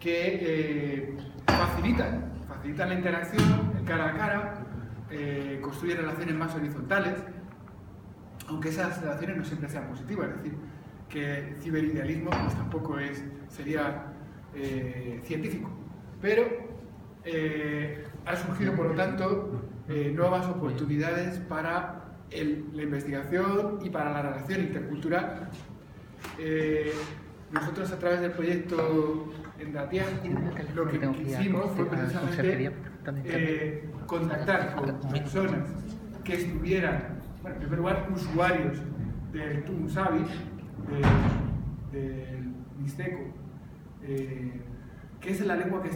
que facilitan la interacción, el cara a cara, construyen relaciones más horizontales, aunque esas relaciones no siempre sean positivas, es decir, que ciberidealismo pues tampoco sería científico, pero ha surgido, por lo tanto, nuevas oportunidades para la investigación y para la relación intercultural. Nosotros, a través del proyecto Endatiaku, lo que hicimos fue precisamente contactar con personas que estuvieran, bueno, en primer lugar, usuarios del Tumu-Savi, del mixteco, que es la lengua que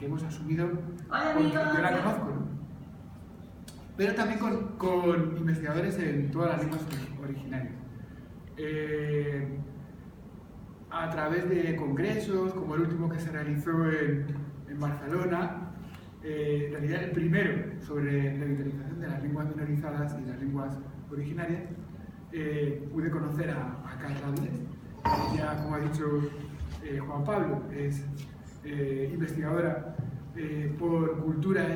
hemos asumido, porque yo la conozco, ¿no? Pero también con investigadores en todas las lenguas originarias. A través de congresos, como el último que se realizó en Barcelona, en realidad el primero sobre revitalización de las lenguas minorizadas y las lenguas originarias, pude conocer a Carla Vilés. Ella, como ha dicho Juan Pablo, es investigadora por cultura,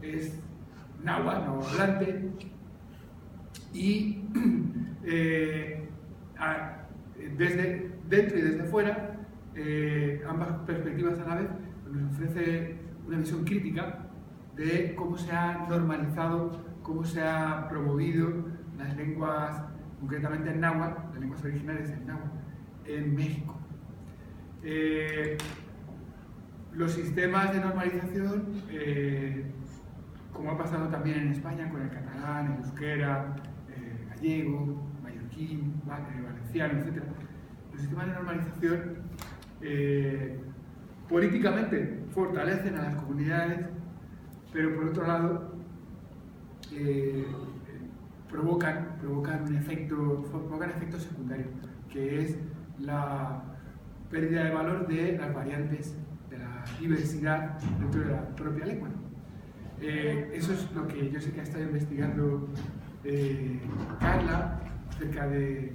es náhuatl, no hablante, y desde dentro y desde fuera, ambas perspectivas a la vez, nos ofrece una visión crítica de cómo se ha normalizado, cómo se ha promovido las lenguas, concretamente el náhuatl, las lenguas originales del náhuatl, en México. Los sistemas de normalización, como ha pasado también en España con el catalán, el euskera, gallego, mallorquín, valenciano, etc. Los sistemas de normalización políticamente fortalecen a las comunidades, pero por otro lado provocan efectos secundarios, que es la pérdida de valor de las variantes, de la diversidad dentro de la propia lengua. Eso es lo que yo sé que ha estado investigando Carla, acerca de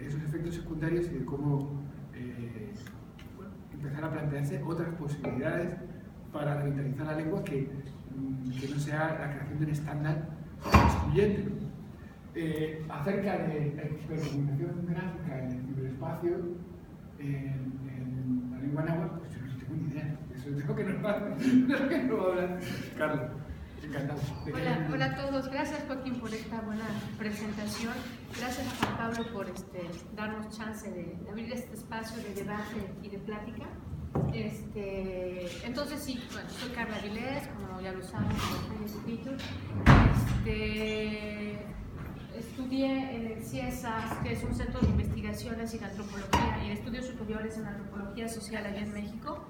esos efectos secundarios y de cómo empezar a plantearse otras posibilidades para revitalizar la lengua que no sea la creación de un estándar excluyente. Acerca de la experimentación gráfica en el ciberespacio, en la lengua náhuatl, pues yo no tengo ni idea. Eso es lo que nos va a hablar Carla. Encantado. Hola a todos, gracias Joaquín por esta buena presentación, gracias a Juan Pablo por darnos chance de abrir este espacio de debate y de plática. Entonces sí, bueno, soy Carla Vilés, como ya lo saben, como escrito. Estudié en el CIESAS, que es un centro de investigaciones en antropología y estudios superiores en antropología social allá en México,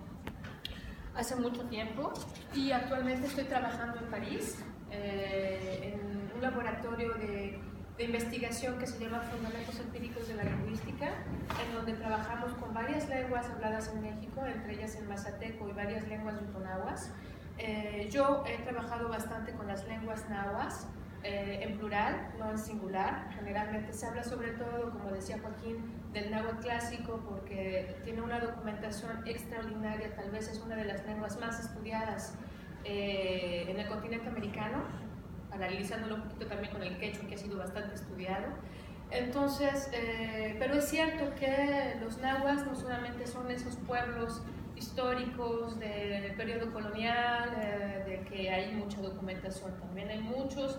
hace mucho tiempo, y actualmente estoy trabajando en París, en un laboratorio de investigación que se llama Fundamentos Empíricos de la Lingüística, en donde trabajamos con varias lenguas habladas en México, entre ellas el mazateco y varias lenguas yutonahuas. Yo he trabajado bastante con las lenguas nahuas, en plural, no en singular. Generalmente se habla sobre todo, como decía Joaquín, del náhuatl clásico porque tiene una documentación extraordinaria, tal vez es una de las lenguas más estudiadas en el continente americano, paralizándolo un poquito también con el quechua, que ha sido bastante estudiado. Entonces, pero es cierto que los nahuas no solamente son esos pueblos históricos del periodo colonial, de que hay mucha documentación, también hay muchos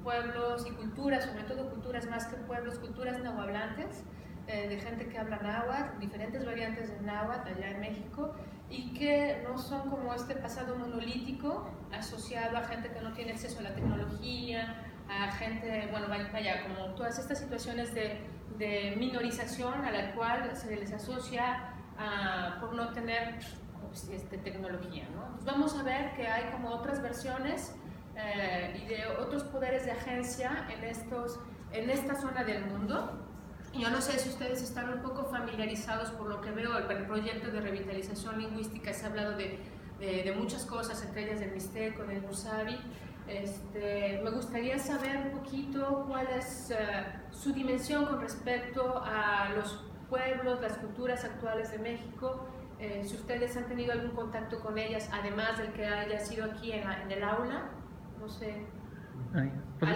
pueblos y culturas, sobre todo culturas más que pueblos, culturas nahuablantes, de gente que habla náhuatl, diferentes variantes de náhuatl allá en México, y que no son como este pasado monolítico asociado a gente que no tiene acceso a la tecnología, a gente, bueno, vaya, como todas estas situaciones de minorización a la cual se les asocia por no tener tecnología, ¿no? Entonces vamos a ver que hay como otras versiones y de otros poderes de agencia en esta zona del mundo. Yo no sé si ustedes están un poco familiarizados, por lo que veo, el proyecto de revitalización lingüística. Se ha hablado de muchas cosas, entre ellas del mixteco, del musavi. Me gustaría saber un poquito cuál es su dimensión con respecto a los pueblos, las culturas actuales de México si ustedes han tenido algún contacto con ellas, además del que haya sido aquí en el aula, no sé.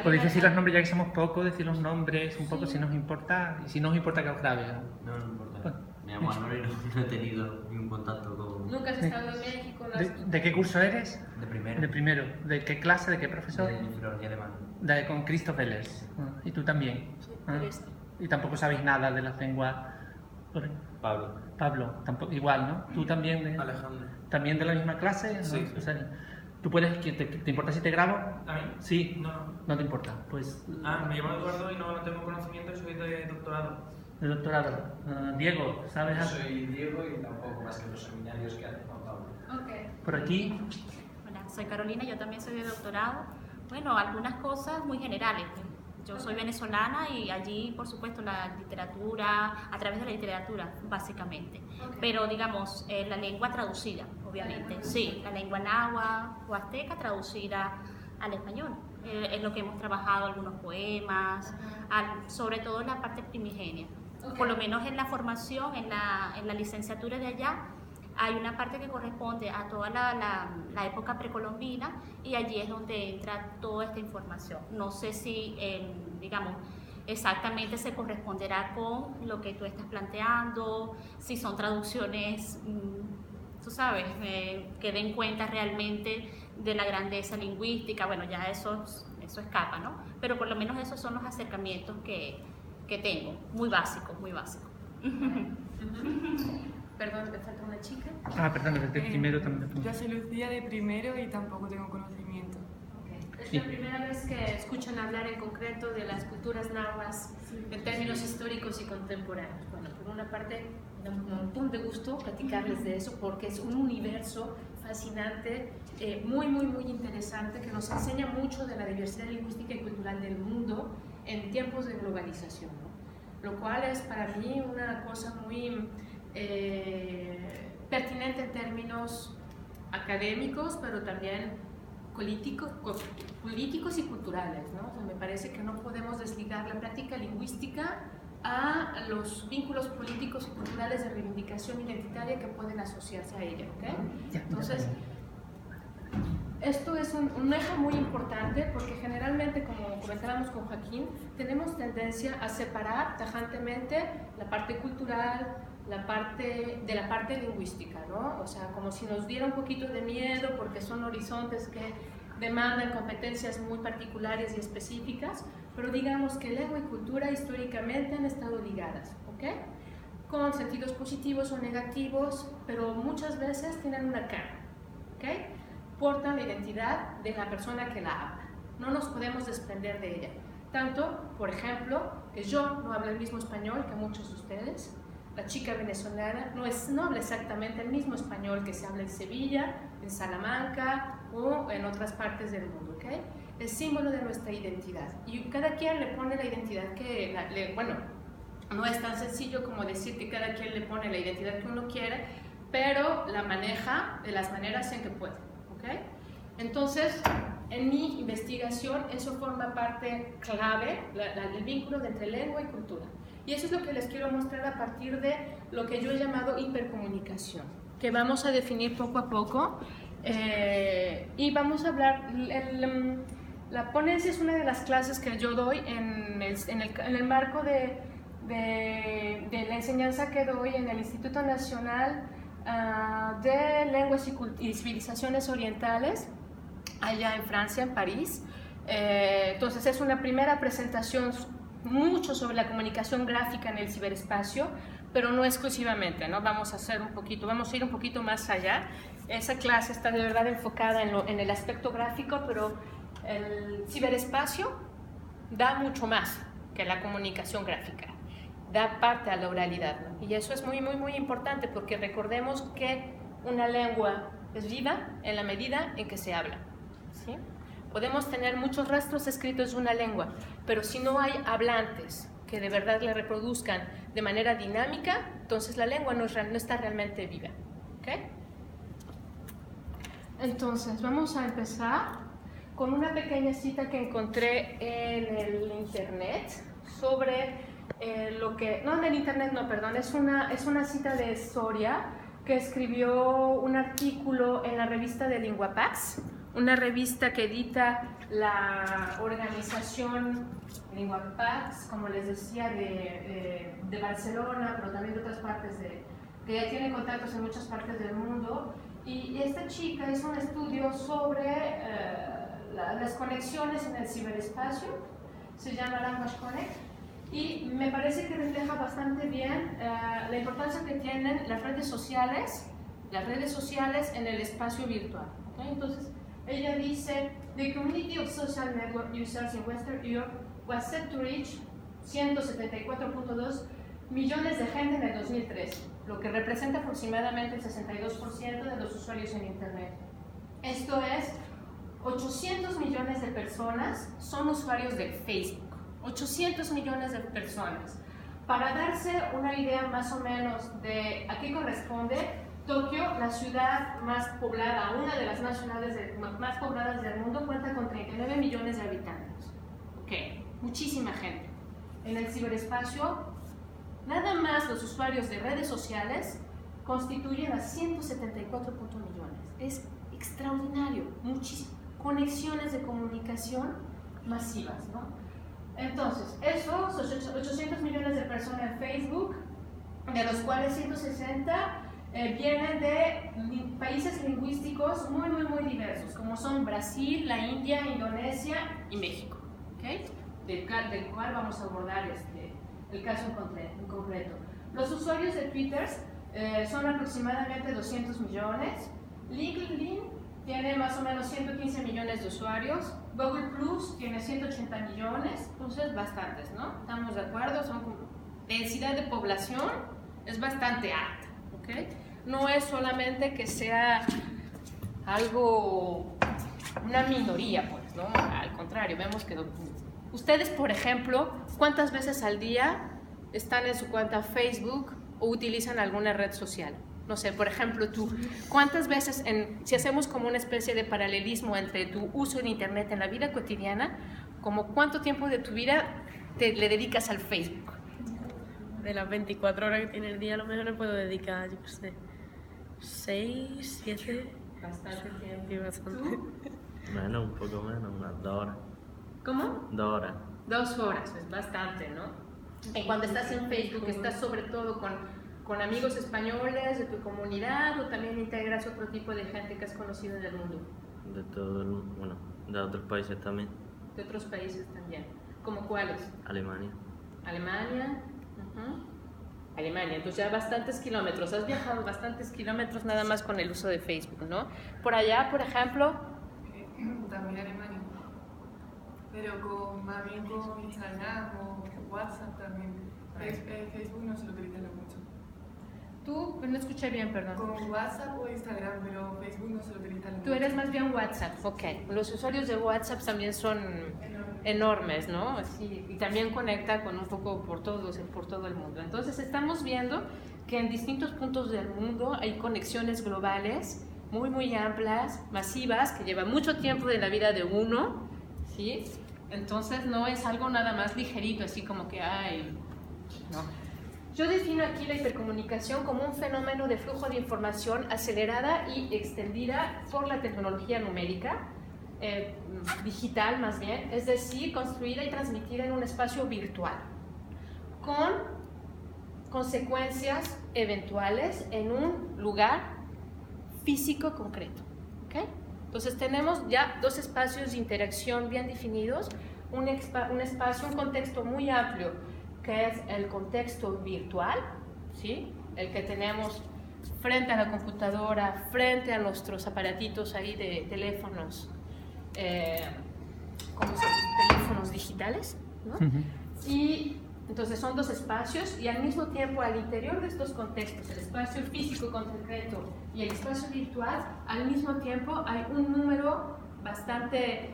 ¿Podéis decir los nombres ya que somos pocos? Decir los nombres un poco si nos importa, y si no os importa que os grabe. No, no importa. Bueno. Me llamo Álvaro y no he tenido ningún contacto con... ¿Nunca has estado en México? ¿No has... ¿De qué curso eres? De primero. De primero. ¿De qué clase? ¿De qué profesor? De filología alemana. Con Christoph Ehlers. ¿Y tú también? Sí, Ah. eres... Y tampoco sabéis nada de las lenguas. Pablo. Pablo, tampoco, igual, ¿no? ¿Tú también? Alejandro. ¿También de la misma clase? Sí. ¿No? O sea, ¿tú puedes, te importa si te grabo? ¿A mí? Sí. No. No te importa, pues... Me llamo Eduardo y no tengo conocimiento y soy de doctorado. De doctorado. Diego, ¿sabes Yo algo? soy Diego y tampoco más que los seminarios que hace Juan Pablo. Okay. Por aquí. Hola, soy Carolina, yo también soy de doctorado. Bueno, algunas cosas muy generales. Yo soy venezolana y allí, por supuesto, la literatura, a través de la literatura, básicamente. Okay. Pero, digamos, la lengua traducida, obviamente. Sí, la lengua náhuatl o azteca traducida al español. Es lo que hemos trabajado, algunos poemas, sobre todo en la parte primigenia. Okay. Por lo menos en la formación, en la licenciatura de allá, hay una parte que corresponde a toda la época precolombina y allí es donde entra toda esta información. No sé si, digamos, exactamente se corresponderá con lo que tú estás planteando, si son traducciones, tú sabes, que den cuenta realmente de la grandeza lingüística. Bueno, ya eso escapa, ¿no? Pero por lo menos esos son los acercamientos que tengo, muy básicos, muy básicos. Perdón, me falta una chica. Perdón, desde primero también. Yo soy Lucía de primero y tampoco tengo conocimiento. Es Sí. la primera vez que escuchan hablar en concreto de las culturas nahuas en términos históricos y contemporáneos. Bueno, por una parte, me da un montón de gusto platicarles de eso porque es un universo fascinante, muy interesante, que nos enseña mucho de la diversidad lingüística y cultural del mundo en tiempos de globalización, ¿no? Lo cual es para mí una cosa muy pertinente en términos académicos, pero también políticos y culturales, ¿no? O sea, me parece que no podemos desligar la práctica lingüística a los vínculos políticos y culturales de reivindicación identitaria que pueden asociarse a ella, ¿ok? Entonces, esto es un eje muy importante porque generalmente, como comentábamos con Joaquín, tenemos tendencia a separar tajantemente la parte cultural de la parte lingüística, ¿no? O sea, como si nos diera un poquito de miedo porque son horizontes que demandan competencias muy particulares y específicas, pero digamos que lengua y cultura históricamente han estado ligadas, ¿ok? Con sentidos positivos o negativos, pero muchas veces tienen una cara, ¿ok? Portan la identidad de la persona que la habla. No nos podemos desprender de ella. Tanto, por ejemplo, que yo no hablo el mismo español que muchos de ustedes. La chica venezolana no habla exactamente el mismo español que se habla en Sevilla, en Salamanca o en otras partes del mundo, ¿ok? Es símbolo de nuestra identidad. Y cada quien le pone la identidad que... bueno, no es tan sencillo como decir que cada quien le pone la identidad que uno quiere, pero la maneja de las maneras en que puede, ¿ok? Entonces, en mi investigación, eso forma parte clave, el vínculo entre lengua y cultura. Y eso es lo que les quiero mostrar a partir de lo que yo he llamado hipercomunicación, que vamos a definir poco a poco. Y vamos a hablar, la ponencia es una de las clases que yo doy en el marco de la enseñanza que doy en el Instituto Nacional de Lenguas y Civilizaciones Orientales, allá en Francia, en París. Entonces es una primera presentación mucho sobre la comunicación gráfica en el ciberespacio, pero no exclusivamente, ¿no? Vamos a ir un poquito más allá. Esa clase está de verdad enfocada en el aspecto gráfico, pero el ciberespacio da mucho más que la comunicación gráfica, da parte a la oralidad, ¿no? Y eso es muy importante porque recordemos que una lengua es viva en la medida en que se habla, ¿sí? Podemos tener muchos rastros escritos de una lengua, pero si no hay hablantes que de verdad la reproduzcan de manera dinámica, entonces la lengua no está realmente viva, ¿ok? Entonces, vamos a empezar con una pequeña cita que encontré en el internet sobre lo que... No, en el internet no, perdón, es una cita de Soria, que escribió un artículo en la revista de LinguaPax, una revista que edita la organización LinguaPax, como les decía, de Barcelona, pero también de otras partes, que ya tiene contactos en muchas partes del mundo. Y esta chica hizo un estudio sobre las conexiones en el ciberespacio, se llama Language Connect, y me parece que refleja bastante bien la importancia que tienen las redes sociales en el espacio virtual. ¿Okay? Entonces, ella dice, the community of social network users in Western Europe was set to reach 174.2 millones de gente en el 2003, lo que representa aproximadamente el 62% de los usuarios en Internet. Esto es, 800 millones de personas son usuarios de Facebook. 800 millones de personas. Para darse una idea más o menos de a qué corresponde, Tokio, la ciudad más poblada, una de las más pobladas del mundo, cuenta con 39 millones de habitantes. Ok, muchísima gente. En el ciberespacio, nada más los usuarios de redes sociales constituyen a 174 millones. Es extraordinario, muchísimo. Conexiones de comunicación masivas, ¿no? Entonces, esos 800 millones de personas en Facebook, de los cuales 160 vienen de países lingüísticos muy diversos, como son Brasil, la India, Indonesia y México, ¿okay? del cual vamos a abordar el caso en concreto. Los usuarios de Twitter son aproximadamente 200 millones, LinkedIn tiene más o menos 115 millones de usuarios, Google Plus tiene 180 millones, entonces bastantes, ¿no? ¿Estamos de acuerdo? Densidad de población es bastante alta, ¿ok? No es solamente que sea algo, una minoría, pues, ¿no? Al contrario, vemos que ustedes, por ejemplo, ¿cuántas veces al día están en su cuenta Facebook o utilizan alguna red social? No sé, por ejemplo, tú, ¿cuántas veces, si hacemos como una especie de paralelismo entre tu uso de Internet en la vida cotidiana, como cuánto tiempo de tu vida le dedicas al Facebook? De las 24 horas que tiene el día, a lo mejor le puedo dedicar, yo qué sé, 6, 7... Bastante tiempo. Sí, bastante. ¿Tú? Menos, un poco menos, unas 2 horas. ¿Cómo? 2 horas. 2 horas, es bastante, ¿no? Y cuando estás en Facebook, estás sobre todo con amigos españoles de tu comunidad, o también integras otro tipo de gente que has conocido en el mundo. De todo el mundo, bueno, de otros países también. De otros países también. ¿Cómo cuáles? Alemania. Alemania. Alemania, entonces ya bastantes kilómetros. Has viajado bastantes kilómetros nada más con el uso de Facebook, ¿no? Por allá, por ejemplo. También Alemania. Pero más bien con Instagram o WhatsApp también. Facebook no se lo utiliza mucho. Tú, no escuché bien, perdón. Con WhatsApp o Instagram, pero Facebook no se lo utiliza mucho. Tú eres más bien WhatsApp, ok. Los usuarios de WhatsApp también son enormes, ¿no? Así, y también conecta con un poco por todo el mundo. Entonces estamos viendo que en distintos puntos del mundo hay conexiones globales muy amplias, masivas, que llevan mucho tiempo de la vida de uno, ¿sí? Entonces no es algo nada más ligerito, así como que hay, no. Yo defino aquí la hipercomunicación como un fenómeno de flujo de información acelerada y extendida por la tecnología numérica, digital más bien, es decir, construida y transmitida en un espacio virtual, con consecuencias eventuales en un lugar físico concreto. ¿Okay? Entonces tenemos ya 2 espacios de interacción bien definidos, un espacio, un contexto muy amplio, que es el contexto virtual, ¿sí? El que tenemos frente a la computadora, frente a nuestros aparatitos ahí de teléfonos, como son teléfonos digitales, ¿no? Y entonces son 2 espacios, y al mismo tiempo al interior de estos contextos, el espacio físico concreto y el espacio virtual, al mismo tiempo hay un número bastante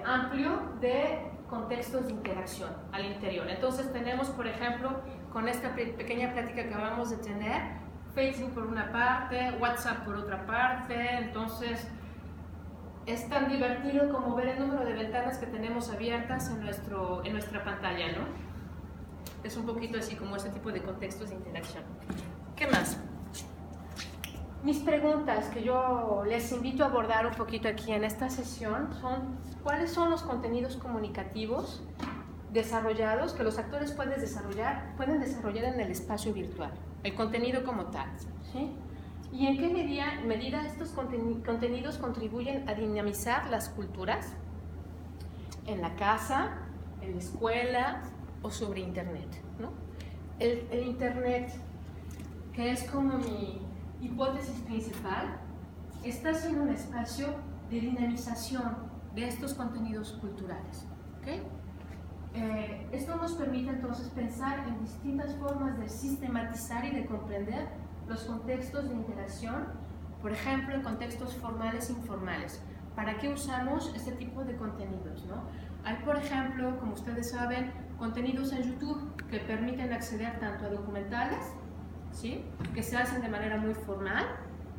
amplio de contextos de interacción al interior. Entonces tenemos, por ejemplo, con esta pequeña plática que acabamos de tener, Facebook por una parte, WhatsApp por otra parte. Entonces es tan divertido como ver el número de ventanas que tenemos abiertas en nuestra pantalla, ¿no? Es un poquito así como ese tipo de contextos de interacción. ¿Qué más? Mis preguntas que yo les invito a abordar un poquito aquí en esta sesión son: ¿cuáles son los contenidos comunicativos desarrollados que los actores pueden desarrollar en el espacio virtual? El contenido como tal, ¿sí? ¿Y en qué medida estos contenidos contribuyen a dinamizar las culturas en la casa, en la escuela o sobre Internet, ¿no? El Internet, que es como mi hipótesis principal, está siendo un espacio de dinamización de estos contenidos culturales, ¿okay? Esto nos permite entonces pensar en distintas formas de sistematizar y de comprender los contextos de interacción, por ejemplo, en contextos formales e informales. ¿Para qué usamos este tipo de contenidos, no? Hay, por ejemplo, como ustedes saben, contenidos en YouTube que permiten acceder tanto a documentales, ¿sí?, que se hacen de manera muy formal,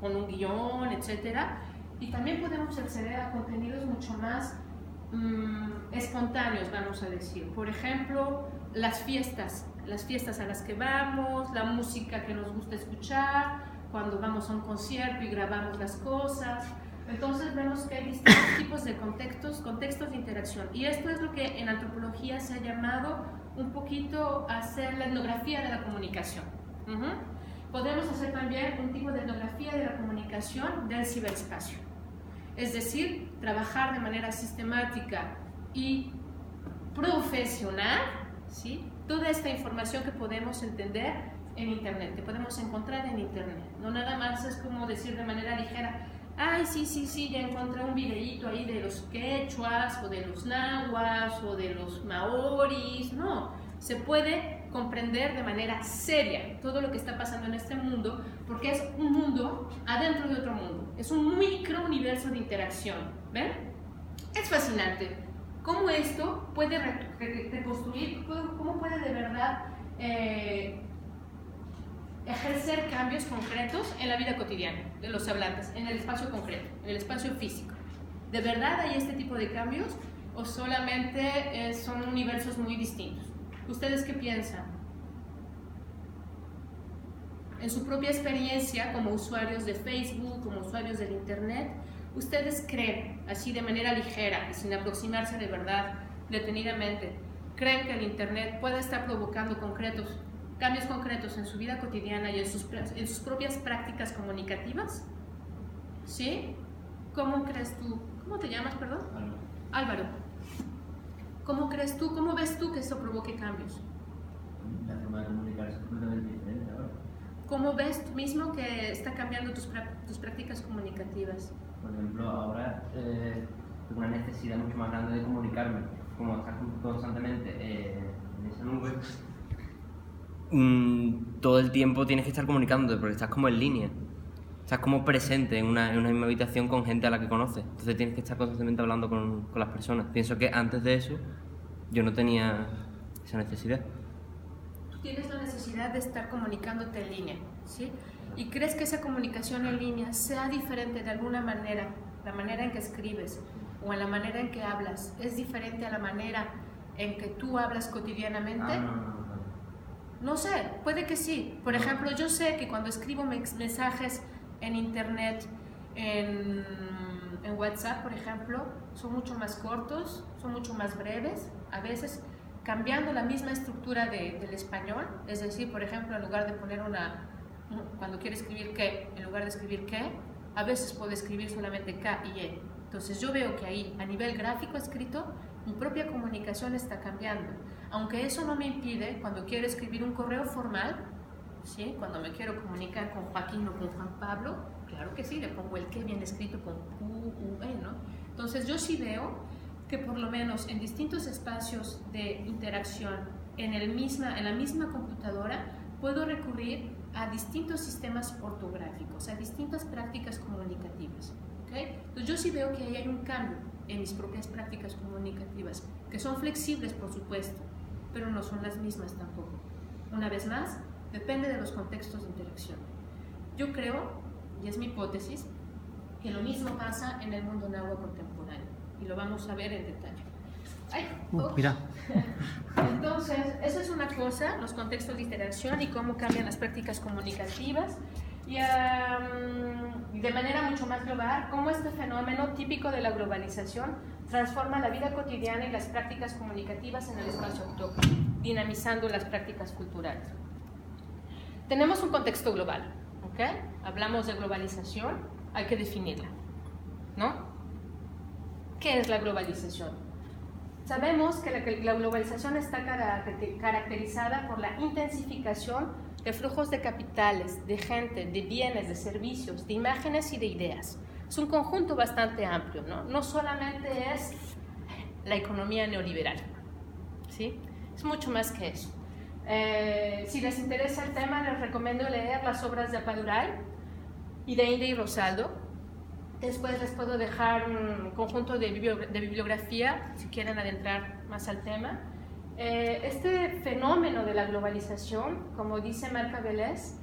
con un guión, etcétera, y también podemos acceder a contenidos mucho más espontáneos, vamos a decir. Por ejemplo, las fiestas a las que vamos, la música que nos gusta escuchar, cuando vamos a un concierto y grabamos las cosas. Entonces vemos que hay distintos tipos de contextos de interacción, y esto es lo que en antropología se ha llamado un poquito hacer la etnografía de la comunicación. Podemos hacer también un tipo de etnografía de la comunicación del ciberespacio, es decir, trabajar de manera sistemática y profesional, ¿sí?, toda esta información que podemos entender en Internet, que podemos encontrar en Internet. No nada más es como decir de manera ligera: ay, sí, ya encontré un videíto ahí de los quechuas, o de los nahuas, o de los maoris. No, se puede comprender de manera seria todo lo que está pasando en este mundo, porque es un mundo adentro de otro mundo, es un micro universo de interacción, ¿ven? Es fascinante cómo esto puede reconstruir, cómo puede de verdad ejercer cambios concretos en la vida cotidiana de los hablantes, en el espacio concreto, en el espacio físico. ¿De verdad hay este tipo de cambios o solamente son universos muy distintos? ¿Ustedes qué piensan? En su propia experiencia como usuarios de Facebook, como usuarios del Internet, ¿ustedes creen, así de manera ligera y sin aproximarse de verdad, detenidamente, creen que el Internet pueda estar provocando cambios concretos en su vida cotidiana y en sus propias prácticas comunicativas? ¿Sí? ¿Cómo crees tú? ¿Cómo te llamas, perdón? Álvaro. ¿Cómo crees tú, cómo ves tú que eso provoque cambios? La forma de comunicar es completamente diferente ahora. ¿Cómo ves tú mismo que está cambiando tus prácticas comunicativas? Por ejemplo, ahora tengo una necesidad mucho más grande de comunicarme. Como estás constantemente en esa nube, todo el tiempo tienes que estar comunicándote porque estás como en línea. Estás como presente en una misma habitación con gente a la que conoces. Entonces tienes que estar constantemente hablando con las personas. Pienso que antes de eso yo no tenía esa necesidad. Tú tienes la necesidad de estar comunicándote en línea, ¿sí? ¿Y crees que esa comunicación en línea sea diferente de alguna manera? La manera en que escribes o en la manera en que hablas, ¿es diferente a la manera en que tú hablas cotidianamente? No sé, puede que sí. Por ejemplo, yo sé que cuando escribo mensajes en Internet, en WhatsApp, por ejemplo, son mucho más cortos, son mucho más breves, a veces cambiando la misma estructura del español. Es decir, por ejemplo, en lugar de poner cuando quiero escribir que, en lugar de escribir que, a veces puedo escribir solamente K y E. Entonces yo veo que ahí, a nivel gráfico escrito, mi propia comunicación está cambiando. Aunque eso no me impide, cuando quiero escribir un correo formal, ¿sí?, cuando me quiero comunicar con Joaquín o con Juan Pablo, claro que sí, le pongo el que bien escrito con Q-U-E, ¿no? Entonces yo sí veo que por lo menos en distintos espacios de interacción en la misma computadora puedo recurrir a distintos sistemas ortográficos, a distintas prácticas comunicativas, ¿okay? Entonces yo sí veo que ahí hay un cambio en mis propias prácticas comunicativas, que son flexibles, por supuesto, pero no son las mismas tampoco. Una vez más, depende de los contextos de interacción. Yo creo, y es mi hipótesis, que lo mismo pasa en el mundo náhuatl contemporáneo, y lo vamos a ver en detalle. Mira. Entonces, eso es una cosa, los contextos de interacción y cómo cambian las prácticas comunicativas. Y de manera mucho más global, cómo este fenómeno típico de la globalización transforma la vida cotidiana y las prácticas comunicativas en el espacio autóctono, dinamizando las prácticas culturales. Tenemos un contexto global, ¿ok? Hablamos de globalización, hay que definirla, ¿no? ¿Qué es la globalización? Sabemos que la globalización está caracterizada por la intensificación de flujos de capitales, de gente, de bienes, de servicios, de imágenes y de ideas. Es un conjunto bastante amplio, ¿no? No solamente es la economía neoliberal, ¿sí? Es mucho más que eso. Si les interesa el tema, les recomiendo leer las obras de Apadurai y de Inde y Rosaldo. Después les puedo dejar un conjunto de bibliografía, si quieren adentrar más al tema. Este fenómeno de la globalización, como dice Marc Vélez,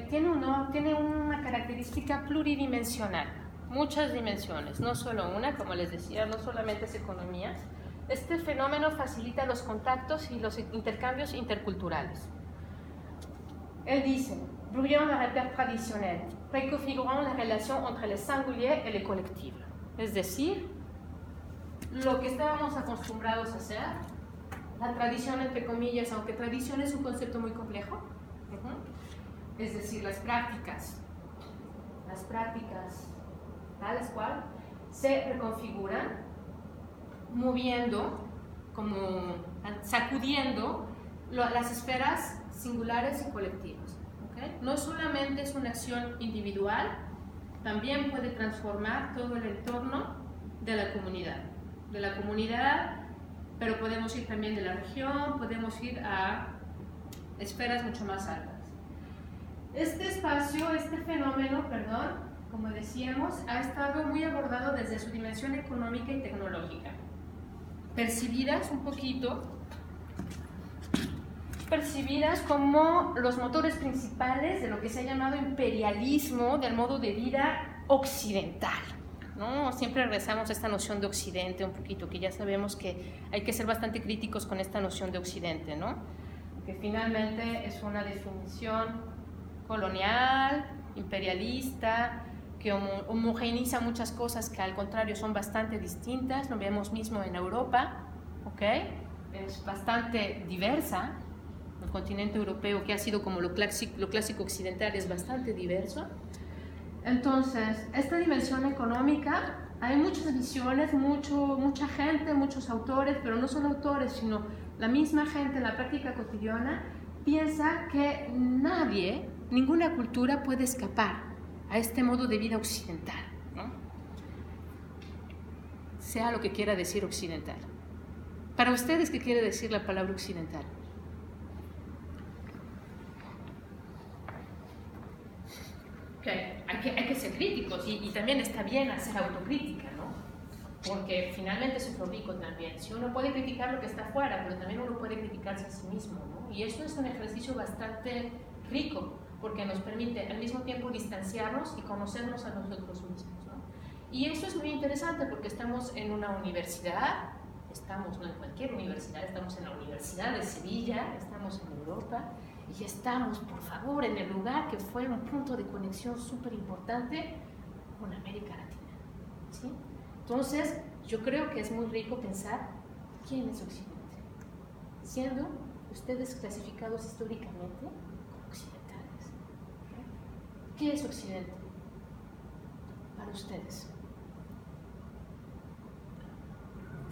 tiene una característica pluridimensional, muchas dimensiones, no solo una, como les decía, no solamente es economía. Este fenómeno facilita los contactos y los intercambios interculturales. Él dice, brouillant la repère traditionnelle, préconfigurant la relación entre le singulier et le colectivo. Es decir, lo que estábamos acostumbrados a hacer, la tradición entre comillas, aunque tradición es un concepto muy complejo, es decir, las prácticas tales cual se reconfiguran moviendo, como sacudiendo las esferas singulares y colectivas. ¿Okay? No solamente es una acción individual, también puede transformar todo el entorno de la comunidad, pero podemos ir también de la región, podemos ir a esferas mucho más altas. Este fenómeno, como decíamos, ha estado muy abordado desde su dimensión económica y tecnológica, percibidas como los motores principales de lo que se ha llamado imperialismo del modo de vida occidental, ¿no? Siempre regresamos a esta noción de Occidente un poquito, que ya sabemos que hay que ser bastante críticos con esta noción de Occidente, ¿no? Que finalmente es una definición colonial, imperialista, que homogeneiza muchas cosas que al contrario son bastante distintas. Lo vemos mismo en Europa, ¿ok? Es bastante diversa. El continente europeo, que ha sido como lo clásico occidental, es bastante diverso. Entonces, esta dimensión económica, hay muchas visiones, mucha gente, muchos autores, pero no solo autores, sino la misma gente en la práctica cotidiana, piensa que ninguna cultura puede escapar a este modo de vida occidental, ¿no? Sea lo que quiera decir occidental. Para ustedes, ¿qué quiere decir la palabra occidental? Hay que ser críticos y también está bien hacer autocrítica, ¿no? Porque finalmente es otro rico también. Si uno puede criticar lo que está afuera, pero también uno puede criticarse a sí mismo, ¿no? Y eso es un ejercicio bastante rico, porque nos permite al mismo tiempo distanciarnos y conocernos a nosotros mismos, ¿no? Y eso es muy interesante porque estamos en una universidad, no en cualquier universidad, estamos en la Universidad de Sevilla, estamos en Europa, y estamos, por favor, en el lugar que fue un punto de conexión súper importante con América Latina, ¿sí? Entonces, yo creo que es muy rico pensar quién es Occidente, siendo ustedes clasificados históricamente como occidentales. ¿Qué es Occidente para ustedes?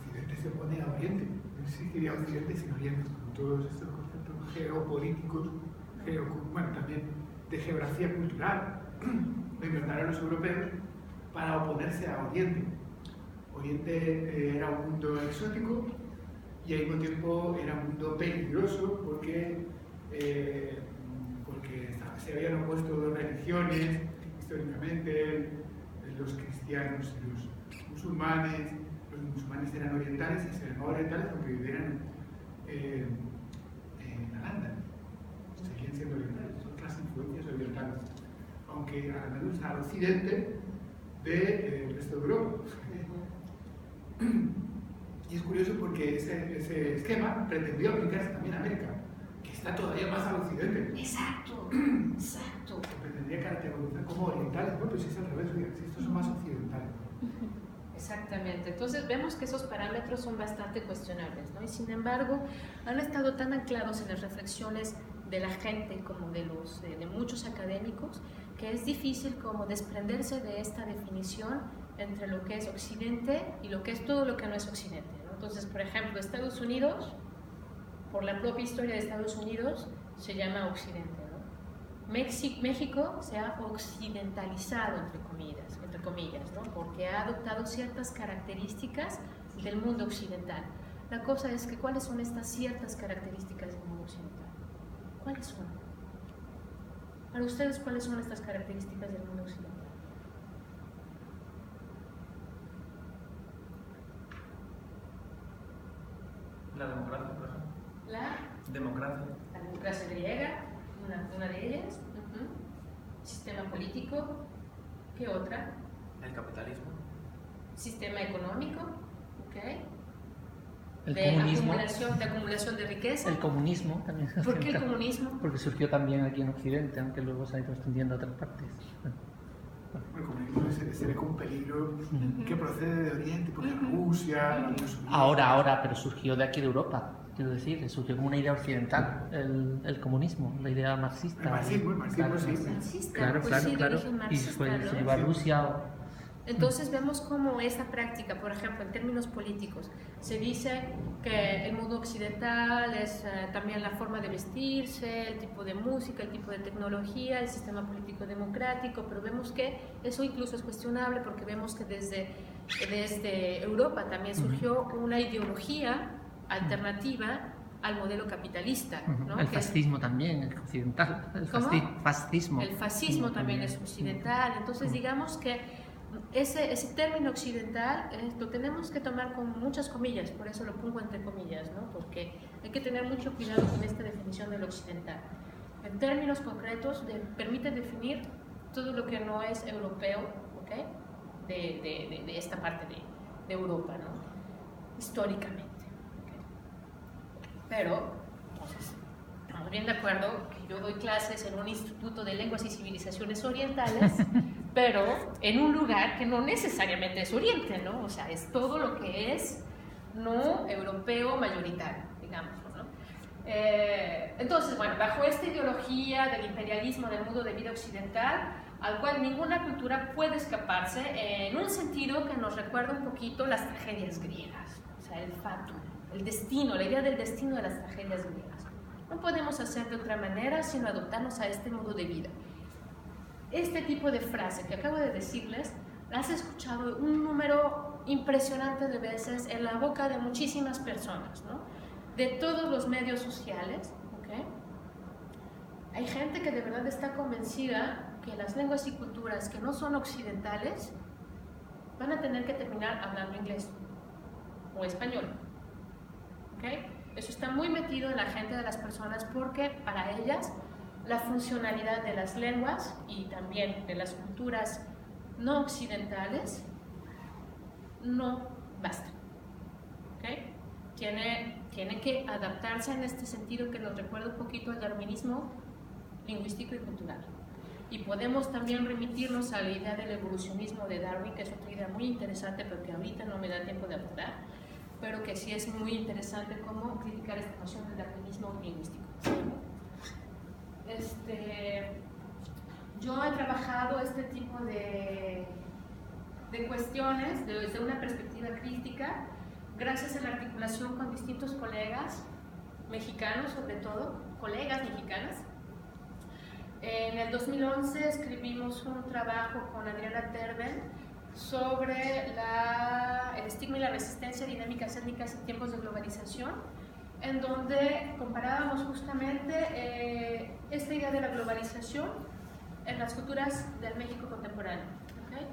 Occidente se opone a Oriente, no existiría Occidente sin Oriente, con todos estos conceptos geopolíticos, también de geografía cultural. Lo inventaron los europeos para oponerse a Oriente. Oriente era un mundo exótico y al mismo tiempo era un mundo peligroso porque se habían opuesto dos religiones históricamente, los cristianos y los musulmanes. Los musulmanes eran orientales y se llamaban orientales porque vivieran en Al-Ándalus. Seguían siendo orientales, son otras influencias orientales, aunque al menos al occidente del resto de Europa. Y es curioso porque ese esquema pretendió aplicarse también a América, que está todavía más al occidente. Exacto. podría categorizar como orientales. Bueno, pues si es al revés, oiga, si estos son más occidentales. Exactamente. Entonces vemos que esos parámetros son bastante cuestionables, ¿no? Y sin embargo han estado tan anclados en las reflexiones de la gente como de muchos académicos que es difícil como desprenderse de esta definición entre lo que es Occidente y lo que es todo lo que no es Occidente, ¿no? Entonces, por ejemplo, Estados Unidos, por la propia historia de Estados Unidos, se llama Occidente, ¿no? México se ha occidentalizado, entre comillas, ¿no? Porque ha adoptado ciertas características del mundo occidental. La cosa es que, ¿cuáles son estas ciertas características del mundo occidental? ¿Cuáles son? Para ustedes, ¿cuáles son estas características del mundo occidental? La democracia, por ejemplo. La democracia griega, una de ellas. Sistema político. ¿Qué otra? El capitalismo. Sistema económico. ¿Okay? El comunismo. De acumulación de riqueza. El comunismo también. ¿Por qué el comunismo? Porque surgió también aquí en Occidente, aunque luego se ha ido extendiendo a otras partes. El comunismo se ve como un peligro que procede de Oriente, porque Rusia, la Unión Soviética. Ahora, pero surgió de aquí de Europa. Quiero decir, surgió como una idea occidental, el comunismo, la idea marxista. El marxismo, claro, sí. Marxista, claro. pues sí, de origen Y marxista, se ¿no? llevó a Rusia. Entonces vemos cómo esta práctica, por ejemplo, en términos políticos, se dice que el mundo occidental es también la forma de vestirse, el tipo de música, el tipo de tecnología, el sistema político democrático, pero vemos que eso incluso es cuestionable porque vemos que desde Europa también surgió una ideología alternativa al modelo capitalista, ¿no? El fascismo también, el occidental. Fascismo. El fascismo también es occidental. Entonces, digamos que ese término occidental lo tenemos que tomar con muchas comillas, por eso lo pongo entre comillas, ¿no? Porque hay que tener mucho cuidado con esta definición del occidental. En términos concretos, permite definir todo lo que no es europeo, ¿okay? de esta parte de Europa, ¿no? Históricamente. Pero, entonces, estamos bien de acuerdo que yo doy clases en un instituto de lenguas y civilizaciones orientales, pero en un lugar que no necesariamente es Oriente, ¿no? O sea, es todo lo que es no europeo mayoritario, digamos, ¿no? Entonces, bueno, bajo esta ideología del imperialismo del mundo de vida occidental, al cual ninguna cultura puede escaparse, en un sentido que nos recuerda un poquito las tragedias griegas, o sea, el fatum. El destino, la idea del destino de las tragedias griegas. No podemos hacer de otra manera sino adoptarnos a este modo de vida. Este tipo de frase que acabo de decirles, las he escuchado un número impresionante de veces en la boca de muchísimas personas, ¿no? De todos los medios sociales, ¿okay? Hay gente que de verdad está convencida que las lenguas y culturas que no son occidentales van a tener que terminar hablando inglés o español. ¿Okay? Eso está muy metido en la gente de las personas porque para ellas la funcionalidad de las lenguas y también de las culturas no occidentales no basta. ¿Okay? Tiene que adaptarse en este sentido que nos recuerda un poquito al darwinismo lingüístico y cultural. Y podemos también remitirnos a la idea del evolucionismo de Darwin, que es otra idea muy interesante pero que ahorita no me da tiempo de abordar, pero que sí es muy interesante cómo criticar esta noción del darwinismo lingüístico. Yo he trabajado este tipo de cuestiones desde una perspectiva crítica, gracias a la articulación con distintos colegas mexicanos, sobre todo, colegas mexicanas. En el 2011 escribimos un trabajo con Adriana Terben sobre el estigma y la resistencia a dinámicas étnicas en tiempos de globalización, en donde comparábamos justamente esta idea de la globalización en las culturas del México contemporáneo, ¿okay?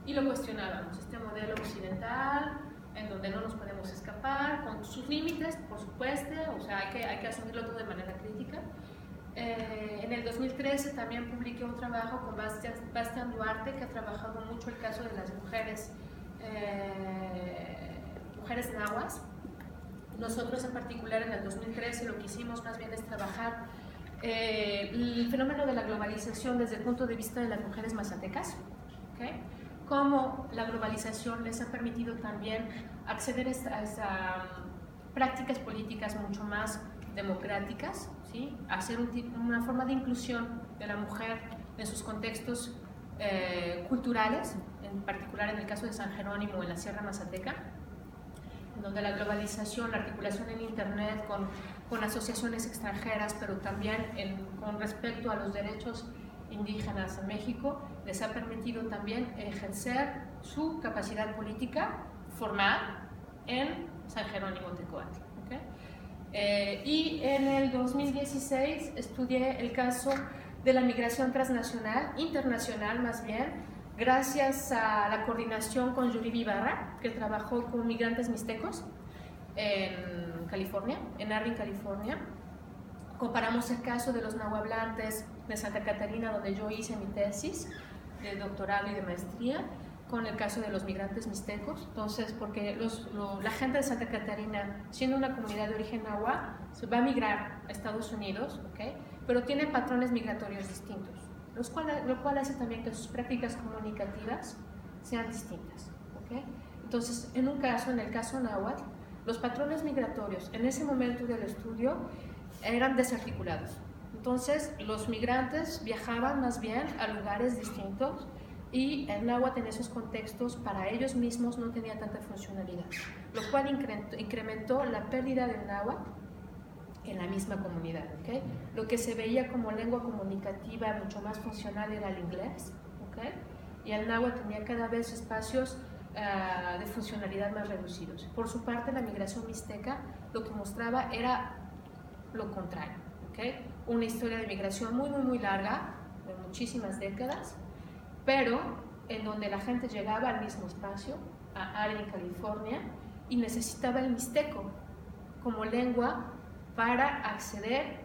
Y lo cuestionábamos, este modelo occidental, en donde no nos podemos escapar, con sus límites, por supuesto, o sea, hay que asumirlo todo de manera crítica. En el 2013 también publiqué un trabajo con Bastián Duarte, que ha trabajado mucho el caso de las mujeres nahuas. Nosotros en particular en el 2013 lo que hicimos más bien es trabajar el fenómeno de la globalización desde el punto de vista de las mujeres mazatecas, ¿okay? Cómo la globalización les ha permitido también acceder a prácticas políticas mucho más democráticas, ¿sí? Hacer una forma de inclusión de la mujer en sus contextos culturales, en particular en el caso de San Jerónimo en la Sierra Mazateca, donde la globalización, la articulación en Internet con asociaciones extranjeras, pero también con respecto a los derechos indígenas en México, les ha permitido también ejercer su capacidad política formal en San Jerónimo Tecoatl. ¿Okay? Y en el 2016 estudié el caso de la migración transnacional, internacional más bien, gracias a la coordinación con Yuribi Ibarra, que trabajó con migrantes mixtecos en California, en Irvine, California. Comparamos el caso de los nahuablantes de Santa Catarina, donde yo hice mi tesis de doctorado y de maestría, con el caso de los migrantes mixtecos. Entonces, porque la gente de Santa Catarina, siendo una comunidad de origen nahua, se va a migrar a Estados Unidos, ¿okay? Pero tiene patrones migratorios distintos, lo cual hace también que sus prácticas comunicativas sean distintas. ¿Okay? Entonces, en el caso náhuatl, los patrones migratorios en ese momento del estudio eran desarticulados. Entonces, los migrantes viajaban más bien a lugares distintos y el náhuatl en esos contextos para ellos mismos no tenía tanta funcionalidad, lo cual incrementó la pérdida del náhuatl en la misma comunidad. ¿Okay? Lo que se veía como lengua comunicativa mucho más funcional era el inglés, ¿okay? Y el náhuatl tenía cada vez espacios de funcionalidad más reducidos. Por su parte, la migración mixteca lo que mostraba era lo contrario. ¿Okay? Una historia de migración muy larga, de muchísimas décadas, pero en donde la gente llegaba al mismo espacio, a Irvine, California, y necesitaba el mixteco como lengua para acceder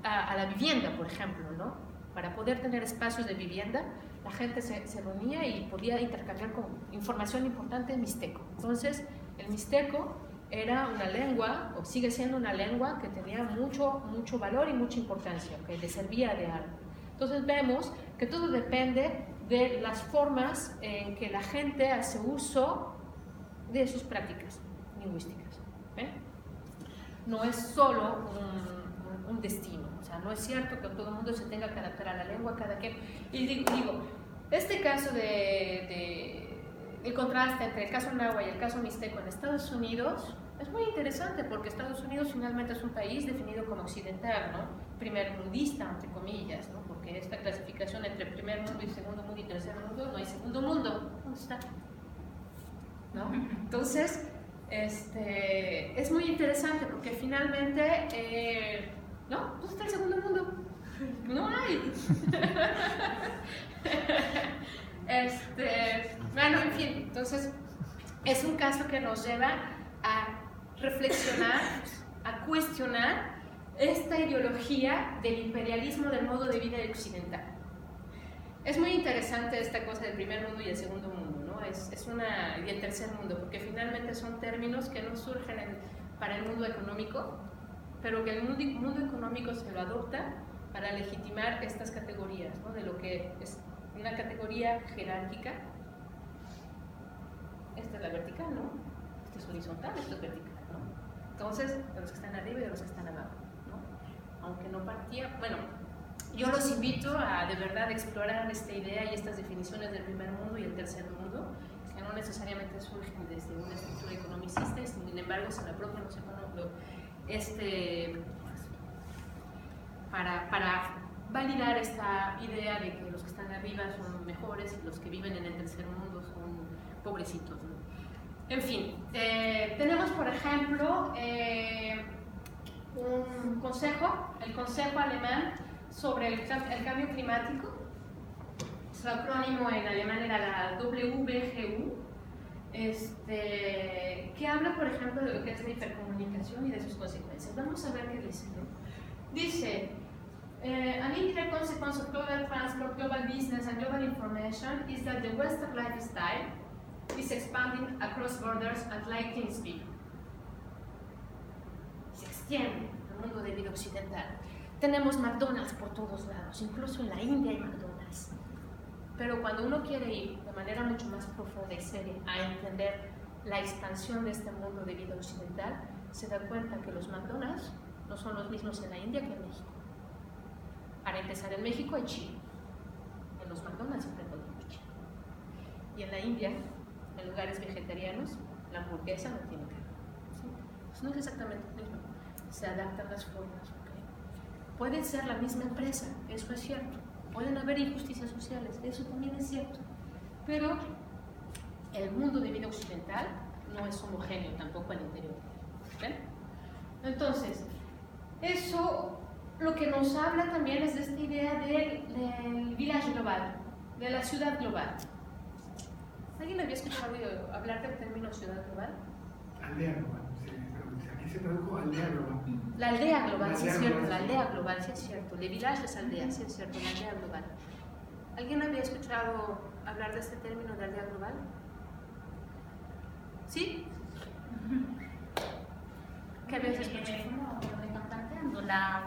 a la vivienda, por ejemplo, ¿no? Para poder tener espacios de vivienda, la gente se reunía y podía intercambiar con información importante en mixteco. Entonces, el mixteco era una lengua, o sigue siendo una lengua, que tenía mucho valor y mucha importancia, que le servía de algo. Entonces vemos que todo depende de las formas en que la gente hace uso de sus prácticas lingüísticas. No es solo un destino, o sea, no es cierto que todo el mundo se tenga que adaptar a la lengua, cada quien. Y digo, este caso el contraste entre el caso náhuatl y el caso mixteco en Estados Unidos es muy interesante, porque Estados Unidos finalmente es un país definido como occidental, ¿no? Primermundista, entre comillas, ¿no? Porque esta clasificación entre primer mundo y segundo mundo y tercer mundo, no hay segundo mundo, ¿dónde está? ¿No? Entonces, es muy interesante porque finalmente, ¿no? ¿Dónde está el segundo mundo? No hay. Bueno, en fin, entonces es un caso que nos lleva a reflexionar, a cuestionar esta ideología del imperialismo del modo de vida occidental. Es muy interesante esta cosa del primer mundo y el segundo mundo, ¿no? Y el tercer mundo, porque finalmente son términos que no surgen para el mundo económico, pero que el mundo económico se lo adopta para legitimar estas categorías, ¿no? De lo que es una categoría jerárquica. Esta es la vertical, ¿no? Esta es horizontal, esta es vertical, ¿no? Entonces, de los que están arriba y de los que están abajo, ¿no? Aunque no partía, bueno, yo los invito a de verdad explorar esta idea y estas definiciones del primer mundo y el tercer mundo, que no necesariamente surgen desde una estructura economicista, sin embargo se la apropian los económicos para validar esta idea de que los que están arriba son mejores y los que viven en el tercer mundo son pobrecitos, ¿no? En fin, tenemos por ejemplo un consejo, el Consejo Alemán sobre el Cambio Climático. Su acrónimo en alemán era la WBGU, que habla, por ejemplo, de lo que es la hipercomunicación y de sus consecuencias. Vamos a ver qué dice, ¿no? Dice, an indirect consequence of global transport, global business and global information is that the Western lifestyle is expanding across borders at lightning speed. Se extiende el mundo de vida occidental. Tenemos McDonald's por todos lados, incluso en la India hay McDonald's. Pero cuando uno quiere ir de manera mucho más profunda y seria a entender la expansión de este mundo de vida occidental, se da cuenta que los McDonald's no son los mismos en la India que en México. Para empezar, en México hay chile. En los McDonald's siempre encontramos chile. Y en la India, en lugares vegetarianos, la hamburguesa no tiene carne. ¿Sí? Pues no es exactamente lo mismo. Se adaptan las formas. ¿Okay? Puede ser la misma empresa, eso es cierto. Pueden haber injusticias sociales, eso también es cierto. Pero el mundo de vida occidental no es homogéneo tampoco al interior. ¿Ven? Entonces, eso lo que nos habla también es de esta idea del village global, de la ciudad global. ¿Alguien había escuchado hablar del término ciudad global? Aldea global, sí, pero aquí se tradujo aldea global. La aldea global, sí es cierto, la aldea global, sí es cierto. Le village es aldea, sí es cierto, la aldea global. ¿Alguien había escuchado hablar de este término de aldea global? ¿Sí? ¿Qué habías escuchado? Lo que están planteando, la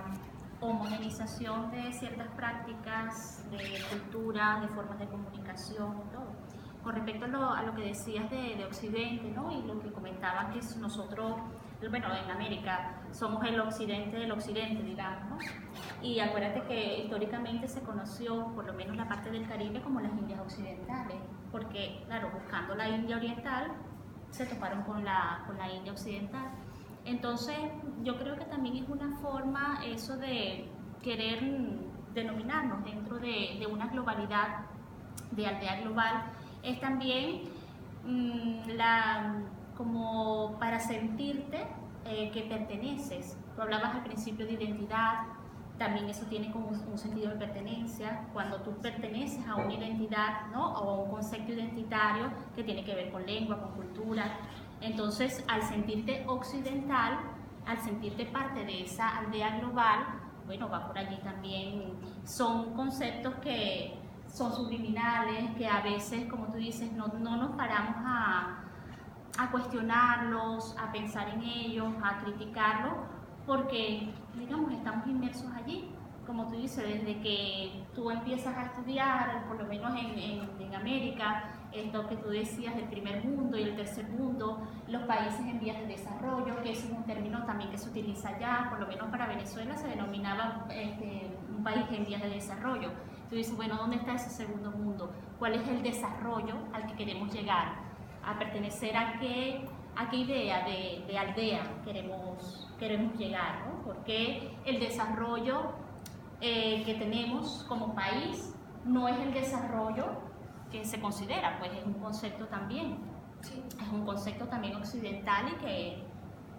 homogenización de ciertas prácticas, de cultura, de formas de comunicación y todo. Con respecto a lo que decías de Occidente, ¿no? Y lo que comentaban que nosotros, bueno, en América somos el occidente del occidente, digamos, ¿no? Y acuérdate que históricamente se conoció, por lo menos la parte del Caribe, como las Indias occidentales, porque, claro, buscando la India oriental, se toparon con la India occidental. Entonces, yo creo que también es una forma eso de querer denominarnos dentro de una globalidad, de aldea global, es también como para sentirte que perteneces. Tú hablabas al principio de identidad, también eso tiene como un sentido de pertenencia. Cuando tú perteneces a una identidad, ¿no? O a un concepto identitario que tiene que ver con lengua, con cultura. Entonces, al sentirte occidental, al sentirte parte de esa aldea global, bueno, va por allí también. Son conceptos que son subliminales, que a veces, como tú dices, no nos paramos a cuestionarlos, a pensar en ellos, a criticarlos, porque, digamos, estamos inmersos allí. Como tú dices, desde que tú empiezas a estudiar, por lo menos en América, esto que tú decías del primer mundo y el tercer mundo, los países en vías de desarrollo, que ese es un término también que se utiliza allá, por lo menos para Venezuela se denominaba un país en vías de desarrollo. Tú dices, bueno, ¿dónde está ese segundo mundo? ¿Cuál es el desarrollo al que queremos llegar? ¿A pertenecer a qué idea de aldea queremos llegar, ¿no? Porque el desarrollo que tenemos como país no es el desarrollo que se considera, pues es un concepto también, sí. Es un concepto también occidental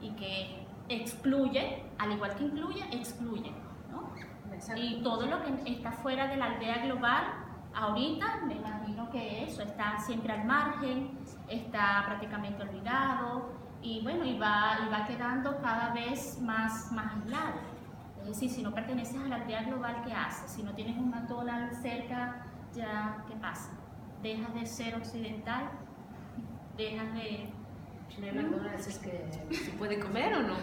y que excluye, al igual que incluye, excluye, ¿no? Exacto. Y todo lo que está fuera de la aldea global, ahorita me imagino que eso está siempre al margen, está prácticamente olvidado y bueno, y va quedando cada vez más aislado. Es decir, si no perteneces a la aldea global, ¿qué haces? Si no tienes un McDonald's cerca, ya, ¿qué pasa? ¿Dejas de ser occidental? ¿Dejas de...? No hay McDonald's, es que se puede comer o no.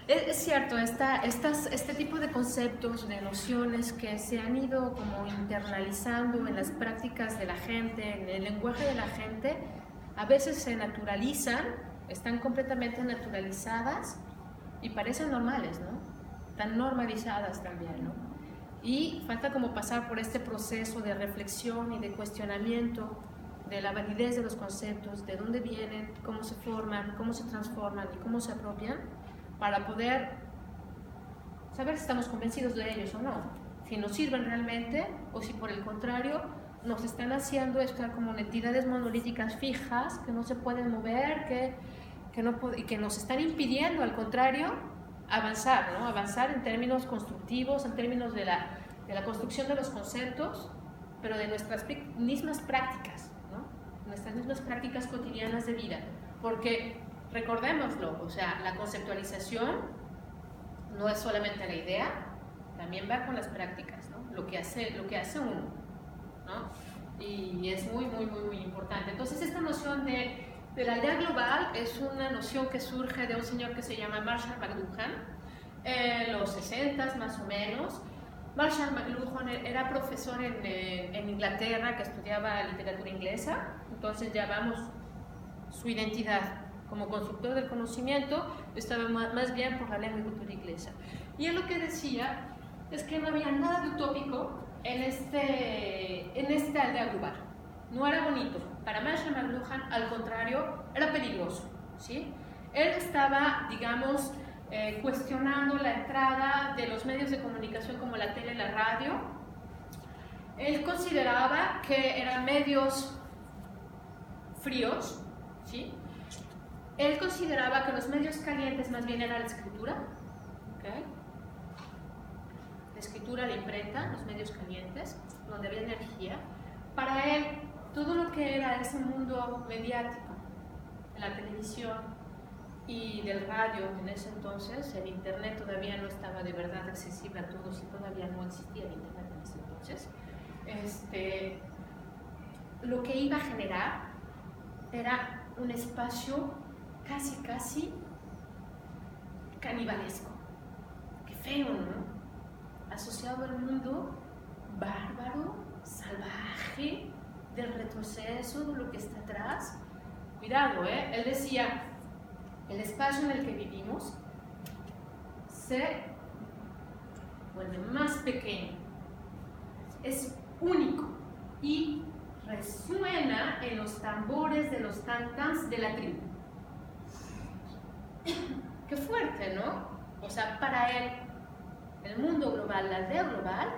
Es cierto, este tipo de conceptos, de nociones que se han ido como internalizando en las prácticas de la gente, en el lenguaje de la gente, a veces se naturalizan, están completamente naturalizadas y parecen normales, ¿no? Tan normalizadas también, ¿no? Y falta como pasar por este proceso de reflexión y de cuestionamiento de la validez de los conceptos, de dónde vienen, cómo se forman, cómo se transforman y cómo se apropian, para poder saber si estamos convencidos de ellos o no, si nos sirven realmente o si por el contrario nos están haciendo estar como entidades monolíticas fijas que no se pueden mover, y que nos están impidiendo al contrario avanzar, ¿no? Avanzar en términos constructivos, en términos de la construcción de los conceptos, pero de nuestras mismas prácticas, ¿no? Nuestras mismas prácticas cotidianas de vida, porque recordémoslo, o sea, la conceptualización no es solamente la idea, también va con las prácticas, ¿no? Lo que hace uno, ¿no? Y es muy importante. Entonces, esta noción de la aldea global es una noción que surge de un señor que se llama Marshall McLuhan, En los 60 más o menos, Marshall McLuhan era profesor en Inglaterra que estudiaba literatura inglesa, entonces ya vamos, su identidad como constructor del conocimiento estaba más bien por la lengua y cultura inglesa. Y él lo que decía es que no había nada de utópico en esta aldea global. No era bonito. Para Marshall McLuhan, al contrario, era peligroso, ¿sí? Él estaba, digamos, cuestionando la entrada de los medios de comunicación como la tele y la radio. Él consideraba que eran medios fríos, ¿sí? Él consideraba que los medios calientes más bien era la escritura, ¿okay? La escritura, la imprenta, los medios calientes, donde había energía. Para él, todo lo que era ese mundo mediático, de la televisión y del radio en ese entonces, el internet todavía no estaba de verdad accesible a todos y todavía no existía el internet en ese entonces, lo que iba a generar era un espacio casi canibalesco. Qué feo, ¿no? Asociado al mundo bárbaro, salvaje, del retroceso, de lo que está atrás. Cuidado, él decía, el espacio en el que vivimos se vuelve más pequeño, es único y resuena en los tambores de los tam-tams de la tribu. Qué fuerte, ¿no? O sea, para él, el mundo global, la aldea global,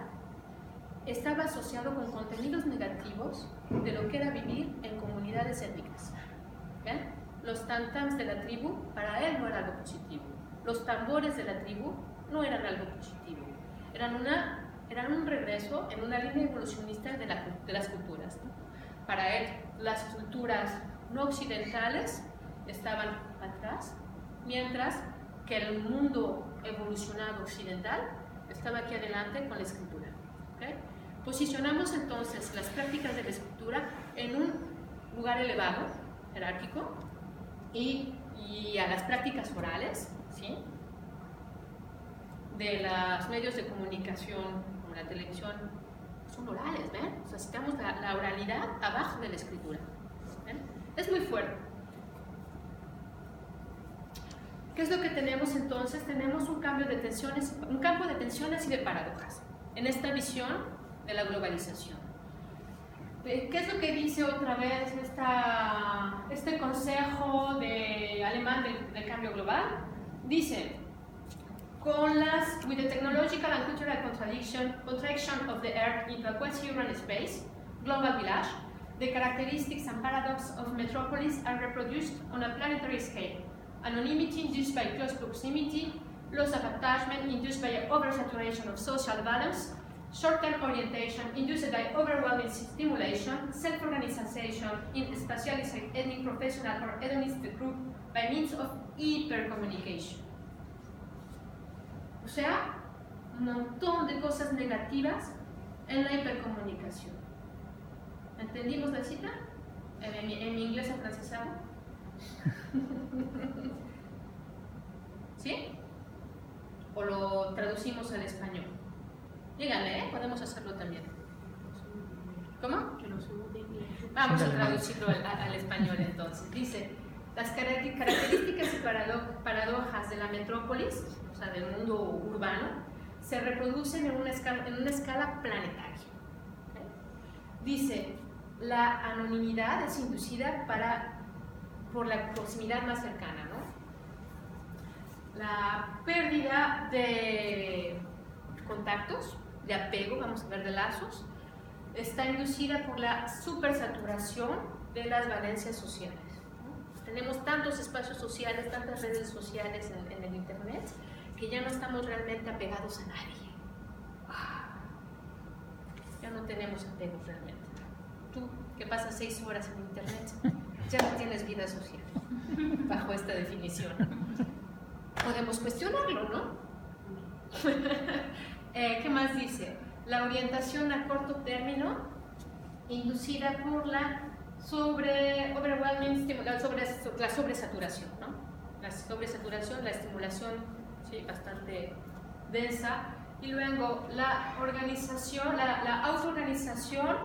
estaba asociado con contenidos negativos de lo que era vivir en comunidades étnicas. ¿Ven? Los tam-tams de la tribu, para él no era algo positivo. Los tambores de la tribu no eran algo positivo. Eran un regreso en una línea evolucionista de las culturas, ¿no? Para él, las culturas no occidentales estaban atrás, mientras que el mundo evolucionado occidental estaba aquí adelante con la escritura. ¿Okay? Posicionamos entonces las prácticas de la escritura en un lugar elevado, jerárquico, y a las prácticas orales, ¿sí? De los medios de comunicación, como la televisión, son orales, ¿ven? O sea, citamos la oralidad abajo de la escritura, ¿ven? Es muy fuerte. ¿Qué es lo que tenemos entonces? Tenemos un campo de tensiones y de paradojas en esta visión de la globalización. ¿Qué es lo que dice otra vez este consejo alemán del cambio global? Dice, with the technological and cultural contraction of the Earth into a quasi-urban space, global village, the characteristics and paradox of metropolis are reproduced on a planetary scale. Anonymity induced by close proximity, loss of attachment induced by oversaturation of social values, short-term orientation induced by overwhelming stimulation, self-organization in specialized ethnic, professional, or hedonistic group by means of hypercommunication. O sea, un montón de cosas negativas en la hipercomunicación. ¿Entendimos la cita? En mi inglés afrancesado. ¿Sí? ¿O lo traducimos al español? Díganle, podemos hacerlo también. ¿Cómo? Vamos a traducirlo al español entonces. Dice, las características y paradojas de la metrópolis, o sea, del mundo urbano, se reproducen en una escala planetaria. ¿Okay? Dice, la anonimidad es inducida por la proximidad más cercana, ¿no? La pérdida de contactos, de apego, vamos a ver, de lazos, está inducida por la supersaturación de las valencias sociales, ¿no? Tenemos tantos espacios sociales, tantas redes sociales en el internet, que ya no estamos realmente apegados a nadie. Ya no tenemos apego realmente. Tú, que pasas 6 horas en internet, ya no tienes vida social, bajo esta definición. Podemos cuestionarlo, ¿no? ¿Qué más dice? La orientación a corto término, inducida por la sobresaturación, ¿no? La sobresaturación, la estimulación, ¿sí? sí, bastante densa. Y luego la organización, la autoorganización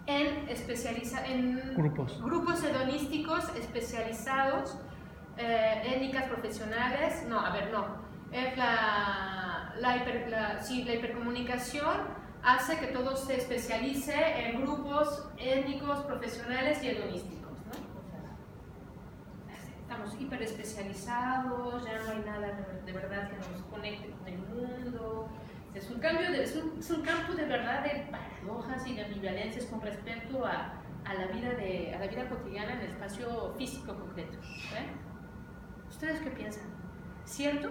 en grupos hedonísticos especializados, étnicas profesionales. No, a ver, no. Es la hipercomunicación hace que todo se especialice en grupos étnicos, profesionales y hedonísticos, ¿no? Estamos hiperespecializados, ya no hay nada de verdad que nos conecte con el mundo. Es un campo de verdad de paradojas y de ambivalencias con respecto a la vida cotidiana en el espacio físico concreto. ¿Ustedes qué piensan? ¿Cierto?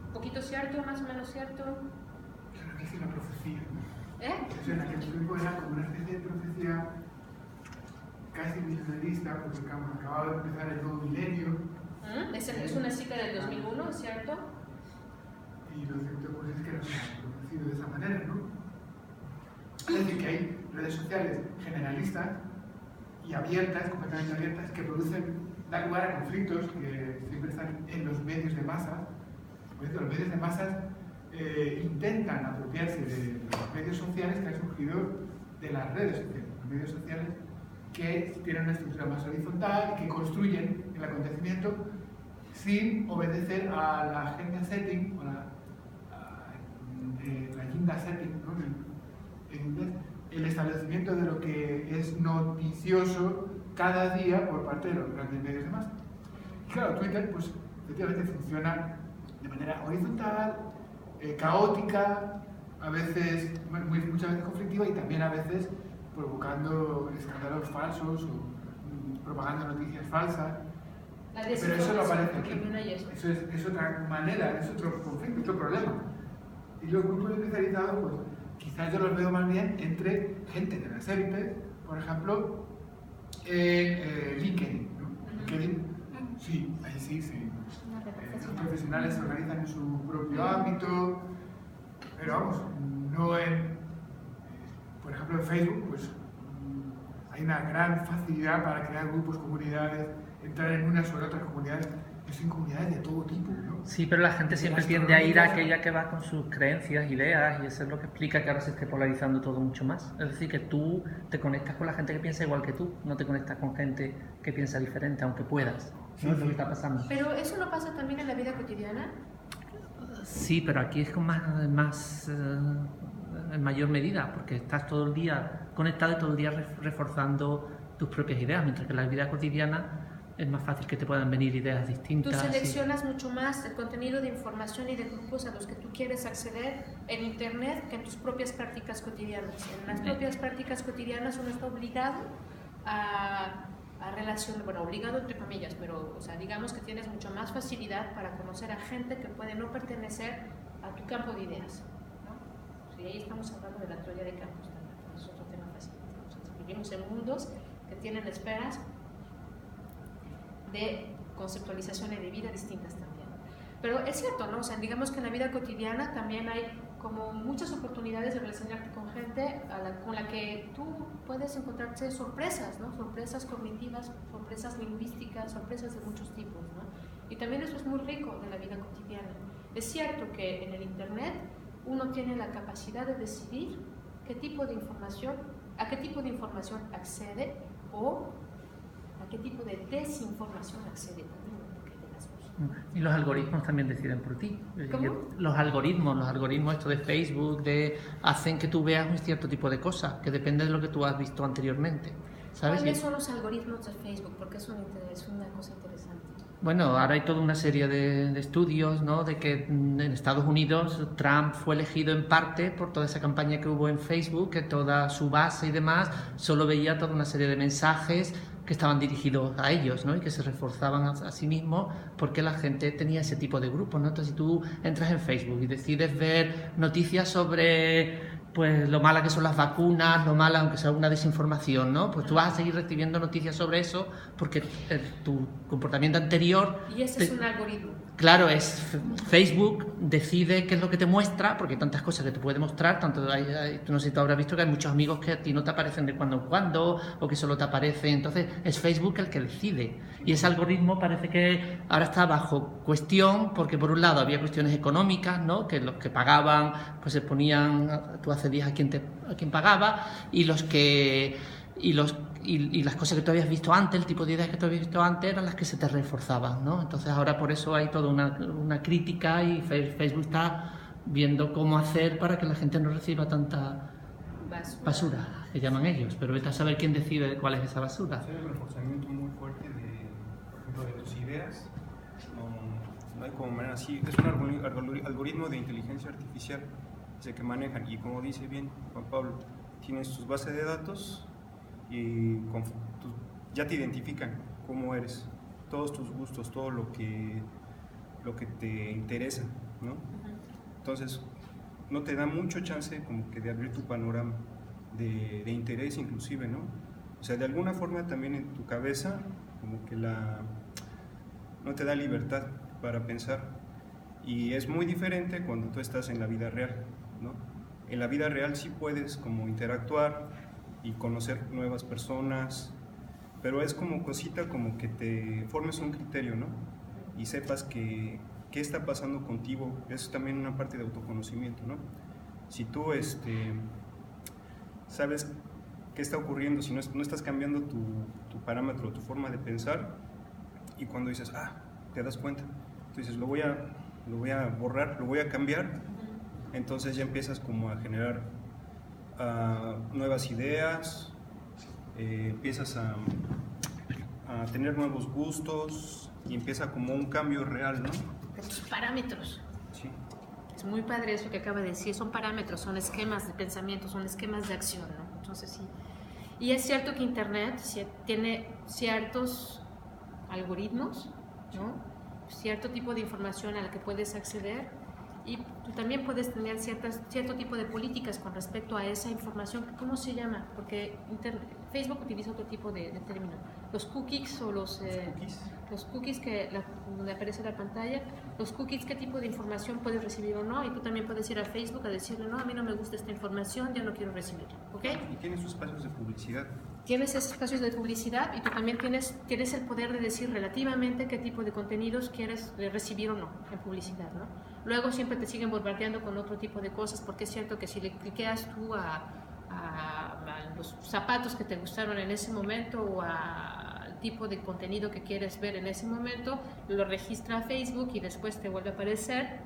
¿Un poquito cierto, más o menos cierto? Creo que es una profecía, ¿no? Eso en aquel tiempo era como una especie de profecía casi milenarista, porque acababa de empezar el nuevo milenio. Es una cita del 2001, ¿cierto? Y lo cierto pues, es que no se ha producido de esa manera, ¿no? Es decir, que hay redes sociales generalistas y abiertas, completamente abiertas, que dan lugar a conflictos que siempre están en los medios de masas. Por ejemplo, los medios de masas intentan apropiarse de los medios sociales que han surgido de las redes sociales. Los medios sociales que tienen una estructura más horizontal y que construyen el acontecimiento sin obedecer a la agenda setting o la agenda setting, ¿no? En inglés, el establecimiento de lo que es noticioso cada día por parte de los grandes medios de masa. Y claro, Twitter, pues, efectivamente funciona de manera horizontal, caótica, a veces, muchas veces conflictiva y también a veces provocando escándalos falsos o propagando noticias falsas. Pero eso no aparece aquí. Eso es otra manera, es otro conflicto, otro problema. Y los grupos especializados, pues quizás yo los veo más bien entre gente de las élites, por ejemplo, LinkedIn, ¿no? LinkedIn, sí, ahí sí. Los profesionales se organizan en su propio ámbito, pero vamos, no en... Por ejemplo, en Facebook, pues hay una gran facilidad para crear grupos, comunidades, entrar en unas o en otras comunidades, y son comunidades de todo tipo, ¿no? Sí, pero la gente siempre tiende a ir a aquella que va con sus creencias, ideas, y eso es lo que explica que ahora se esté polarizando todo mucho más. Es decir, que tú te conectas con la gente que piensa igual que tú, no te conectas con gente que piensa diferente, aunque puedas. ¿No? Es lo que está pasando. Pero eso no pasa también en la vida cotidiana. Sí, pero aquí es con más en mayor medida, porque estás todo el día conectado y todo el día reforzando tus propias ideas, mientras que en la vida cotidiana es más fácil que te puedan venir ideas distintas. Tú seleccionas mucho más el contenido de información y de grupos a los que tú quieres acceder en Internet que en tus propias prácticas cotidianas. En las propias prácticas cotidianas uno está obligado a relacionar, bueno, obligado entre comillas, pero o sea, digamos que tienes mucho más facilidad para conocer a gente que puede no pertenecer a tu campo de ideas, ¿no? Y ahí estamos hablando de la teoría de campos también, es otro tema fácil. Vivimos en mundos que tienen esferas de conceptualización y de vida distintas también. Pero es cierto, ¿no? O sea, digamos que en la vida cotidiana también hay como muchas oportunidades de relacionarte con gente con la que tú puedes encontrarte sorpresas, ¿no? Sorpresas cognitivas, sorpresas lingüísticas, sorpresas de muchos tipos, ¿no? Y también eso es muy rico de la vida cotidiana. Es cierto que en el Internet uno tiene la capacidad de decidir a qué tipo de información accede o a qué tipo de desinformación accede también. Y los algoritmos también deciden por ti. ¿Cómo? Los algoritmos esto de Facebook, hacen que tú veas un cierto tipo de cosas, que depende de lo que tú has visto anteriormente. ¿Sabes? ¿Cuáles son los algoritmos de Facebook? Porque es una cosa interesante. Bueno, ahora hay toda una serie de estudios, ¿no? De que en Estados Unidos Trump fue elegido en parte por toda esa campaña que hubo en Facebook, que toda su base y demás solo veía toda una serie de mensajes que estaban dirigidos a ellos, ¿no? Y que se reforzaban a sí mismos porque la gente tenía ese tipo de grupos, ¿no? Entonces, si tú entras en Facebook y decides ver noticias sobre pues lo mala que son las vacunas, lo mala, aunque sea una desinformación, ¿no? Pues tú vas a seguir recibiendo noticias sobre eso porque tu comportamiento anterior... Y ese es un algoritmo. Claro, Facebook decide qué es lo que te muestra, porque hay tantas cosas que te puede mostrar, no sé si tú habrás visto que hay muchos amigos que a ti no te aparecen de cuando en cuando, o que solo te aparecen, entonces es Facebook el que decide. Y ese algoritmo parece que ahora está bajo cuestión, porque por un lado había cuestiones económicas, ¿no? Que los que pagaban, pues se ponían, tú accedías a quien pagaba, y las cosas que tú habías visto antes, el tipo de ideas que tú habías visto antes, eran las que se te reforzaban, ¿no? Entonces ahora por eso hay toda una crítica y Facebook está viendo cómo hacer para que la gente no reciba tanta basura, que llaman ellos, pero vete a saber quién decide cuál es esa basura. Hay un reforzamiento muy fuerte por ejemplo, de tus ideas, no hay como manera así, es un algoritmo de inteligencia artificial que manejan, y como dice bien Juan Pablo, tienes tus bases de datos y ya te identifican cómo eres, todos tus gustos, todo lo que te interesa, ¿no? Entonces no te da mucho chance como que de abrir tu panorama de interés inclusive, ¿no? O sea, de alguna forma también en tu cabeza como que no te da libertad para pensar, y es muy diferente cuando tú estás en la vida real, ¿no? En la vida real sí puedes como interactuar y conocer nuevas personas, pero es como cosita como que te formes un criterio, ¿no? Y sepas qué está pasando contigo. Es también una parte de autoconocimiento, ¿no? Si tú sabes qué está ocurriendo, si no estás cambiando tu parámetro, tu forma de pensar, y cuando dices, te das cuenta, tú dices, lo voy a borrar, lo voy a cambiar, entonces ya empiezas como a generar nuevas ideas, empiezas a tener nuevos gustos y empieza como un cambio real, ¿no? Tus parámetros. Sí. Es muy padre eso que acaba de decir, son parámetros, son esquemas de pensamiento, son esquemas de acción, ¿no? Entonces sí. Y es cierto que Internet tiene ciertos algoritmos, ¿no? Cierto tipo de información a la que puedes acceder, y tú también puedes tener cierto tipo de políticas con respecto a esa información. ¿Cómo se llama? Porque Facebook utiliza otro tipo de término. Los cookies o los cookies donde aparece la pantalla, los cookies, qué tipo de información puedes recibir o no, y tú también puedes ir a Facebook a decirle, no, a mí no me gusta esta información, ya no quiero recibirla, ¿ok? Y tienes sus espacios de publicidad. Tienes esos espacios de publicidad y tú también tienes el poder de decir relativamente qué tipo de contenidos quieres recibir o no en publicidad, ¿no? Luego siempre te siguen bombardeando con otro tipo de cosas, porque es cierto que si le cliqueas tú a los zapatos que te gustaron en ese momento o al tipo de contenido que quieres ver en ese momento, lo registra Facebook y después te vuelve a aparecer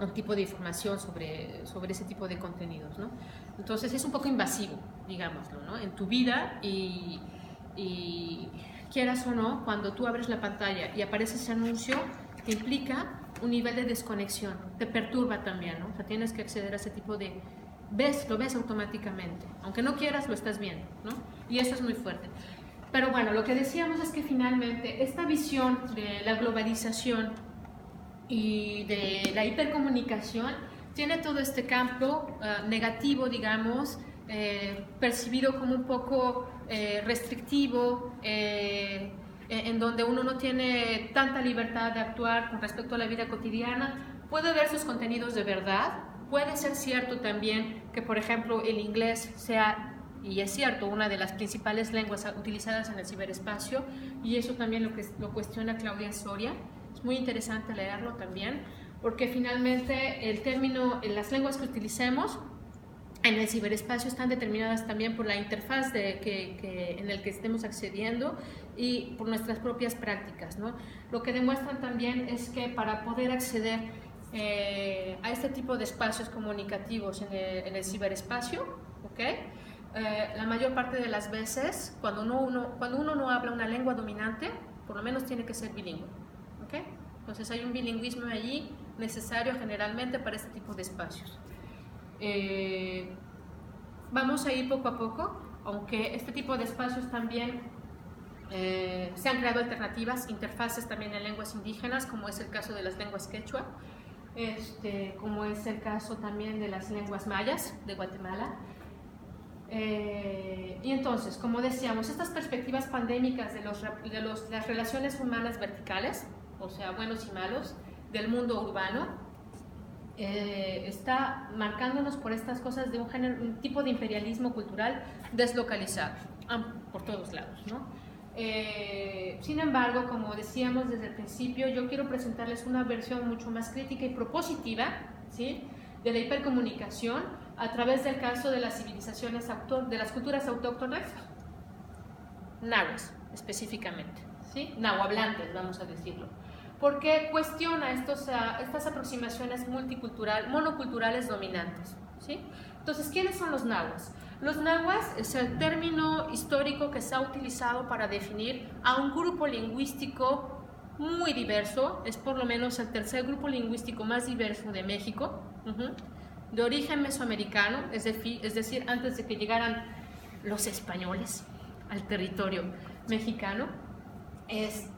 un tipo de información sobre ese tipo de contenidos, ¿no? Entonces es un poco invasivo, digámoslo, ¿no? En tu vida, y quieras o no, cuando tú abres la pantalla y aparece ese anuncio, te implica un nivel de desconexión, te perturba también, ¿no? O sea, tienes que acceder a ese tipo de... lo ves automáticamente, aunque no quieras, lo estás viendo, ¿no? Y eso es muy fuerte. Pero bueno, lo que decíamos es que finalmente esta visión de la globalización y de la hipercomunicación tiene todo este campo negativo, digamos, percibido como un poco restrictivo, en donde uno no tiene tanta libertad de actuar con respecto a la vida cotidiana. Puede ver sus contenidos de verdad, puede ser cierto también que, por ejemplo, el inglés sea, y es cierto, una de las principales lenguas utilizadas en el ciberespacio, y eso también lo cuestiona Claudia Soria. Es muy interesante leerlo también, porque finalmente el término, las lenguas que utilicemos en el ciberespacio están determinadas también por la interfaz en el que estemos accediendo y por nuestras propias prácticas, ¿no? Lo que demuestran también es que para poder acceder a este tipo de espacios comunicativos en el ciberespacio, ¿okay? La mayor parte de las veces, cuando uno no habla una lengua dominante, por lo menos tiene que ser bilingüe, ¿okay? Entonces hay un bilingüismo allí necesario generalmente para este tipo de espacios. Vamos a ir poco a poco, aunque este tipo de espacios también se han creado alternativas, interfaces también en lenguas indígenas, como es el caso de las lenguas quechua, como es el caso también de las lenguas mayas de Guatemala. Y entonces, como decíamos, estas perspectivas pandémicas de las relaciones humanas verticales, o sea, buenos y malos, del mundo urbano, está marcándonos por estas cosas de un tipo de imperialismo cultural deslocalizado por todos lados, ¿no? Sin embargo, como decíamos desde el principio, yo quiero presentarles una versión mucho más crítica y propositiva, ¿sí?, de la hipercomunicación a través del caso de las civilizaciones, de las culturas autóctonas, nahuas específicamente, ¿sí?, nahuablantes, vamos a decirlo, porque cuestiona estas aproximaciones monoculturales dominantes, ¿sí? Entonces, ¿quiénes son los nahuas? Los nahuas es el término histórico que se ha utilizado para definir a un grupo lingüístico muy diverso, es por lo menos el tercer grupo lingüístico más diverso de México, de origen mesoamericano, es decir, antes de que llegaran los españoles al territorio mexicano. Es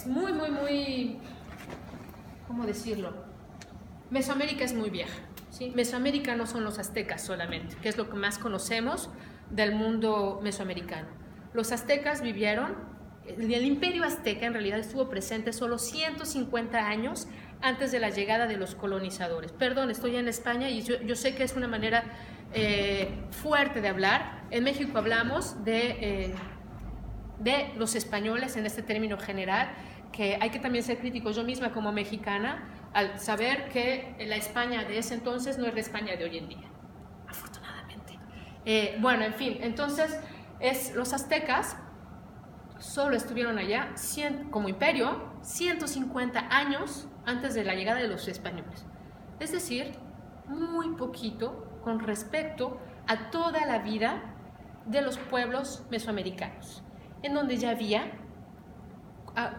muy, ¿cómo decirlo? Mesoamérica es muy vieja, ¿sí? Mesoamérica no son los aztecas solamente, que es lo que más conocemos del mundo mesoamericano. Los aztecas vivieron, el imperio azteca en realidad estuvo presente solo 150 años antes de la llegada de los colonizadores. Perdón, estoy en España y yo sé que es una manera fuerte de hablar. En México hablamos de los españoles en este término general, que hay que también ser críticos. Yo misma como mexicana, al saber que la España de ese entonces no es la España de hoy en día, afortunadamente. Bueno, en fin, entonces los aztecas solo estuvieron allá como imperio 150 años antes de la llegada de los españoles, es decir, muy poquito con respecto a toda la vida de los pueblos mesoamericanos, en donde ya había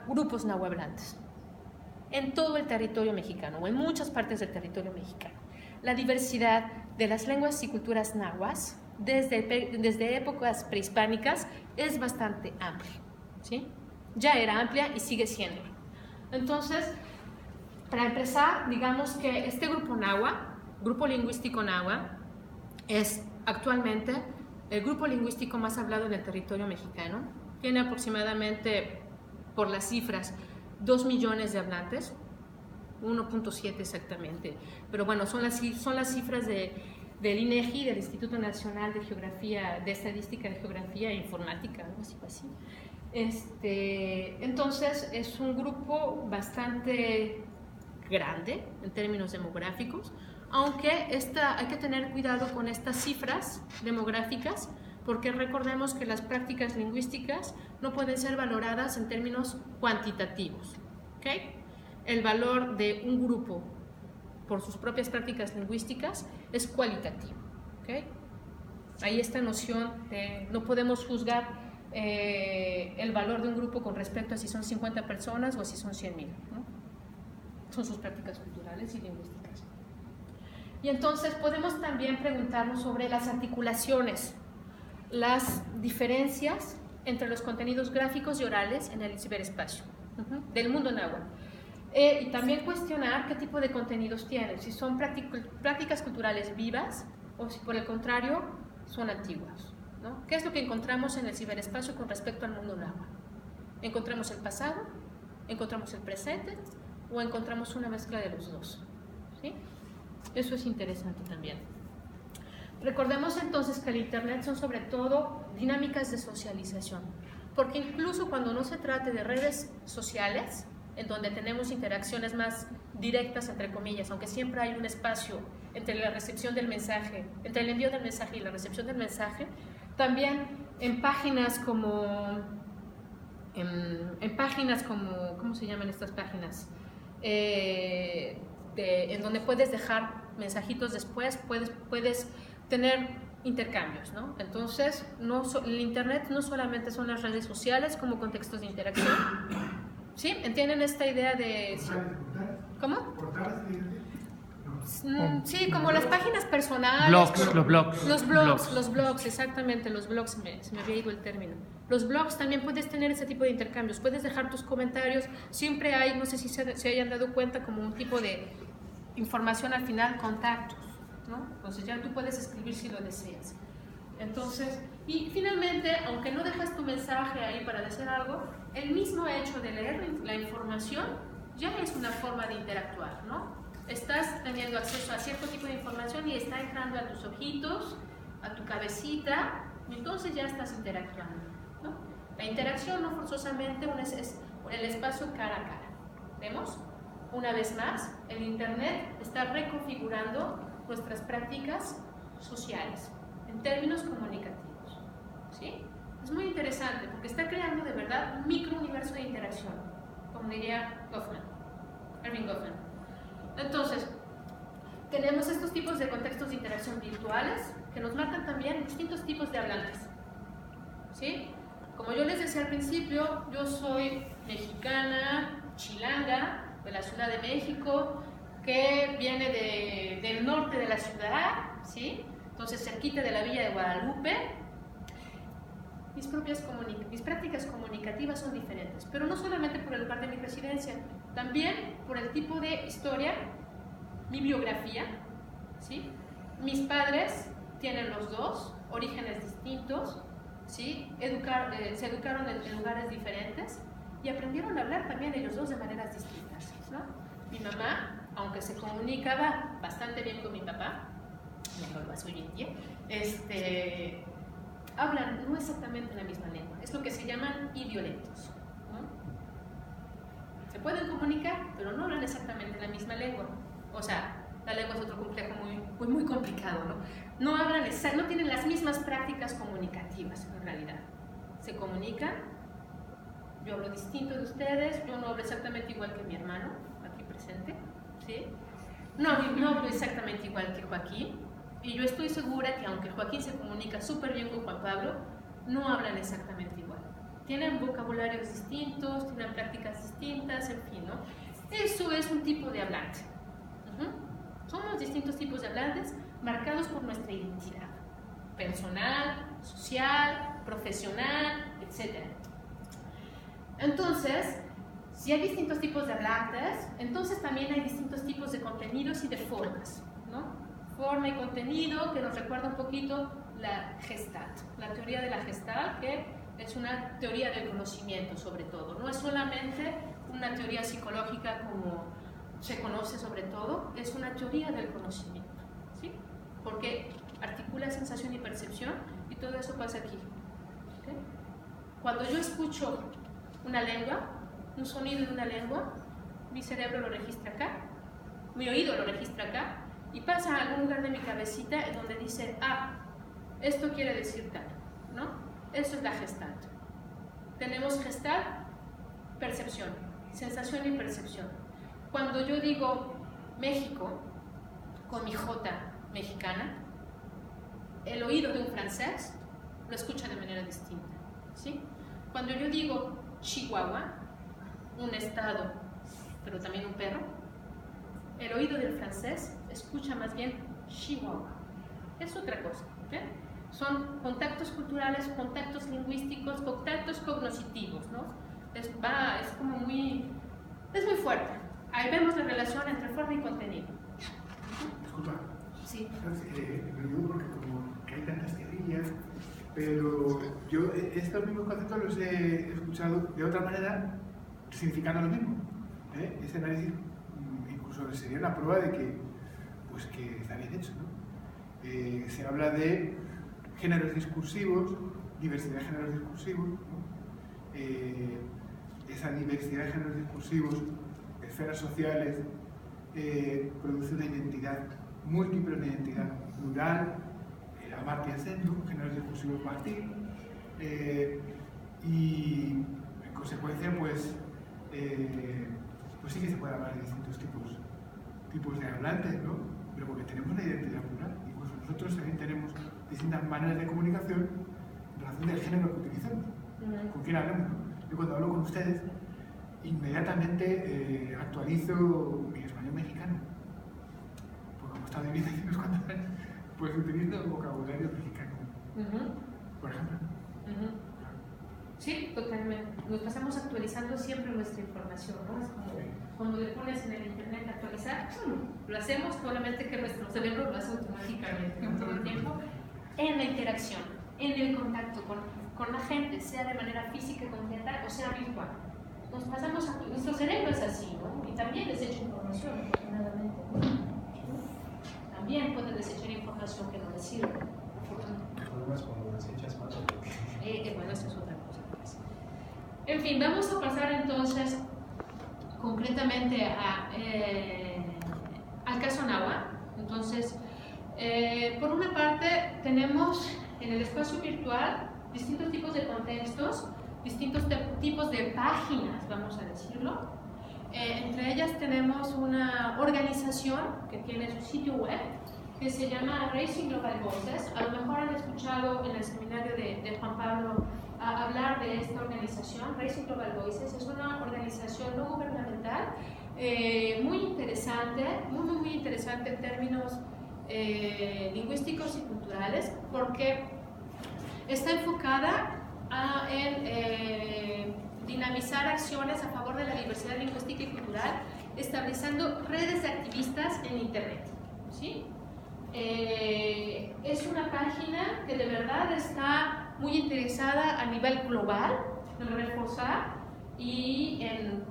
grupos nahuablantes en todo el territorio mexicano o en muchas partes del territorio mexicano. La diversidad de las lenguas y culturas nahuas desde épocas prehispánicas es bastante amplia, ¿sí? Ya era amplia y sigue siendo. Entonces, para empezar, digamos que este grupo nahua, grupo lingüístico nahua, es actualmente el grupo lingüístico más hablado en el territorio mexicano. Tiene aproximadamente, por las cifras, 2 millones de hablantes, 1.7 exactamente, pero bueno, son las cifras del INEGI, del Instituto Nacional de Geografía, de Estadística de Geografía e Informática, algo así. Entonces, es un grupo bastante grande en términos demográficos, aunque hay que tener cuidado con estas cifras demográficas, porque recordemos que las prácticas lingüísticas no pueden ser valoradas en términos cuantitativos, ¿okay? El valor de un grupo por sus propias prácticas lingüísticas es cualitativo, ¿okay? Hay esta noción de no podemos juzgar el valor de un grupo con respecto a si son 50 personas o si son 100,000, ¿no? Son sus prácticas culturales y lingüísticas. Y entonces podemos también preguntarnos sobre las articulaciones, las diferencias entre los contenidos gráficos y orales en el ciberespacio del mundo náhuatl. Y también cuestionar qué tipo de contenidos tienen, si son prácticas culturales vivas o si por el contrario son antiguas, ¿no? ¿Qué es lo que encontramos en el ciberespacio con respecto al mundo náhuatl? ¿Encontramos el pasado? ¿Encontramos el presente? ¿O encontramos una mezcla de los dos? ¿Sí? Eso es interesante también. Recordemos entonces que el Internet son sobre todo dinámicas de socialización, porque incluso cuando no se trate de redes sociales, en donde tenemos interacciones más directas, entre comillas, aunque siempre hay un espacio entre la recepción del mensaje, entre el envío del mensaje y la recepción del mensaje, también en páginas como, ¿cómo se llaman estas páginas? En donde puedes dejar mensajitos después, puedes tener intercambios, ¿no? Entonces, el Internet no solamente son las redes sociales como contextos de interacción. ¿Sí? ¿Entienden esta idea de...? ¿Cómo? Sí, como las páginas personales. Los blogs. Los blogs, exactamente, los blogs, se me había ido el término. Los blogs también puedes tener ese tipo de intercambios, puedes dejar tus comentarios, siempre hay, no sé si se hayan dado cuenta, como un tipo de información al final, contactos, ¿no? Entonces ya tú puedes escribir si lo deseas. Entonces, y finalmente, aunque no dejas tu mensaje ahí para decir algo, el mismo hecho de leer la información ya es una forma de interactuar, ¿no? Estás teniendo acceso a cierto tipo de información y está entrando a tus ojitos, a tu cabecita, y entonces ya estás interactuando, ¿no? La interacción no forzosamente es el espacio cara a cara. ¿Vemos? Una vez más, el Internet está reconfigurando nuestras prácticas sociales en términos comunicativos, ¿sí? Es muy interesante porque está creando de verdad un microuniverso de interacción, como diría Erving Goffman. Entonces, tenemos estos tipos de contextos de interacción virtuales que nos marcan también distintos tipos de hablantes, ¿sí? Como yo les decía al principio, yo soy mexicana, chilanga, de la Ciudad de México, que viene del norte de la ciudad, ¿sí? Entonces cerquita de la Villa de Guadalupe. Mis prácticas comunicativas son diferentes, pero no solamente por el lugar de mi residencia, también por el tipo de historia, mi biografía, ¿sí? Mis padres tienen los dos orígenes distintos, ¿sí? Se educaron en lugares diferentes y aprendieron a hablar también ellos dos de maneras distintas, ¿no? Mi mamá, aunque se comunicaba bastante bien con mi papá, no lo hace hoy en día, hablan no exactamente la misma lengua, es lo que se llaman idiolectos, ¿no? Se pueden comunicar, pero no hablan exactamente la misma lengua. O sea, la lengua es otro complejo muy complicado, ¿no? No tienen las mismas prácticas comunicativas en realidad. Se comunican, yo hablo distinto de ustedes, yo no hablo exactamente igual que mi hermano, aquí presente, ¿sí? No hablo exactamente igual que Joaquín, y yo estoy segura que aunque Joaquín se comunica súper bien con Juan Pablo, no hablan exactamente igual. Tienen vocabularios distintos, tienen prácticas distintas, en fin, ¿no? Eso es un tipo de hablante. Somos distintos tipos de hablantes marcados por nuestra identidad personal, social, profesional, etc. Entonces, si hay distintos tipos de hablantes, entonces también hay distintos tipos de contenidos y de formas, ¿no? Forma y contenido que nos recuerda un poquito la Gestalt, la teoría de la Gestalt, que es una teoría del conocimiento sobre todo, no es solamente una teoría psicológica como se conoce sobre todo, es una teoría del conocimiento, ¿sí? Porque articula sensación y percepción y todo eso pasa aquí, ¿okay? Cuando yo escucho una lengua, un sonido de una lengua, mi cerebro lo registra acá, mi oído lo registra acá y pasa a algún lugar de mi cabecita en donde dice, esto quiere decir tal, ¿no? Eso es la Gestalt. Tenemos Gestalt, percepción, sensación y percepción. Cuando yo digo México, con mi J mexicana, el oído de un francés lo escucha de manera distinta, ¿sí? Cuando yo digo Chihuahua, un estado, pero también un perro, el oído del francés escucha más bien Chihuahua. Es otra cosa, ¿okay? Son contactos culturales, contactos lingüísticos, contactos cognitivos, ¿no? Es muy fuerte. Ahí vemos la relación entre forma y contenido. Disculpa. Sí. Me digo porque como que hay tantas teorías, pero yo estos mismos conceptos los he escuchado de otra manera, significando lo mismo. Ese análisis incluso sería una prueba de que está bien hecho, ¿no? Se habla de géneros discursivos, diversidad de géneros discursivos, ¿no? Esa diversidad de géneros discursivos, esferas sociales, produce una identidad múltiple, una identidad plural, Amartya Sen, géneros discursivos Martí, y en consecuencia pues sí que se puede hablar de distintos tipos de hablantes, ¿no? Pero porque tenemos una identidad plural, incluso nosotros también tenemos distintas maneras de comunicación en relación del género que utilizamos, con quién hablamos, ¿no? Yo cuando hablo con ustedes inmediatamente actualizo mi español mexicano, estado viviendo hace unos cuantos años, pues utilizo vocabulario mexicano, por ejemplo. Sí, totalmente. Nos pasamos actualizando siempre nuestra información, ¿no? Es como cuando le pones en el internet actualizar, lo hacemos, solamente que nuestro cerebro lo hace automáticamente, ¿no? Todo el tiempo, en la interacción, en el contacto con la gente, sea de manera física, concreta o sea virtual. Nos pasamos, nuestro cerebro es así, ¿no? Y también desecha información, afortunadamente. También puede desechar información que no le sirve. El problema es cuando desechas más. Bueno, eso es otra cosa. En fin, vamos a pasar entonces concretamente al caso Nahua. Entonces, por una parte, tenemos en el espacio virtual distintos tipos de contextos, distintos tipos de páginas, vamos a decirlo. Entre ellas tenemos una organización que tiene su sitio web que se llama Raising Global Voices. A lo mejor han escuchado en el seminario de Juan Pablo hablar de esta organización. Raising Global Voices es una organización no gubernamental muy interesante, muy interesante en términos lingüísticos y culturales, porque está enfocada en dinamizar acciones a favor de la diversidad lingüística y cultural, estableciendo redes de activistas en Internet, ¿sí? Es una página que de verdad está muy interesada a nivel global en reforzar y en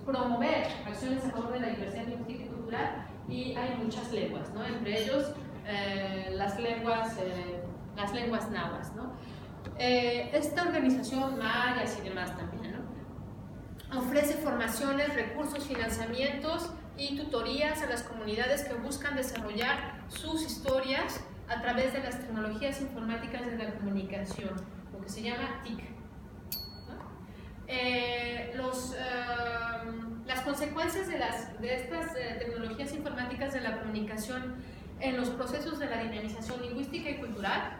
promover acciones a favor de la diversidad lingüística y cultural, y hay muchas lenguas, ¿no? Entre ellos las lenguas náhuatl, ¿no? Esta organización, mayas y demás también, ¿no? Ofrece formaciones, recursos, financiamientos y tutorías a las comunidades que buscan desarrollar sus historias a través de las tecnologías informáticas de la comunicación, lo que se llama TIC, ¿no? Las consecuencias de estas tecnologías informáticas de la comunicación en los procesos de la dinamización lingüística y cultural,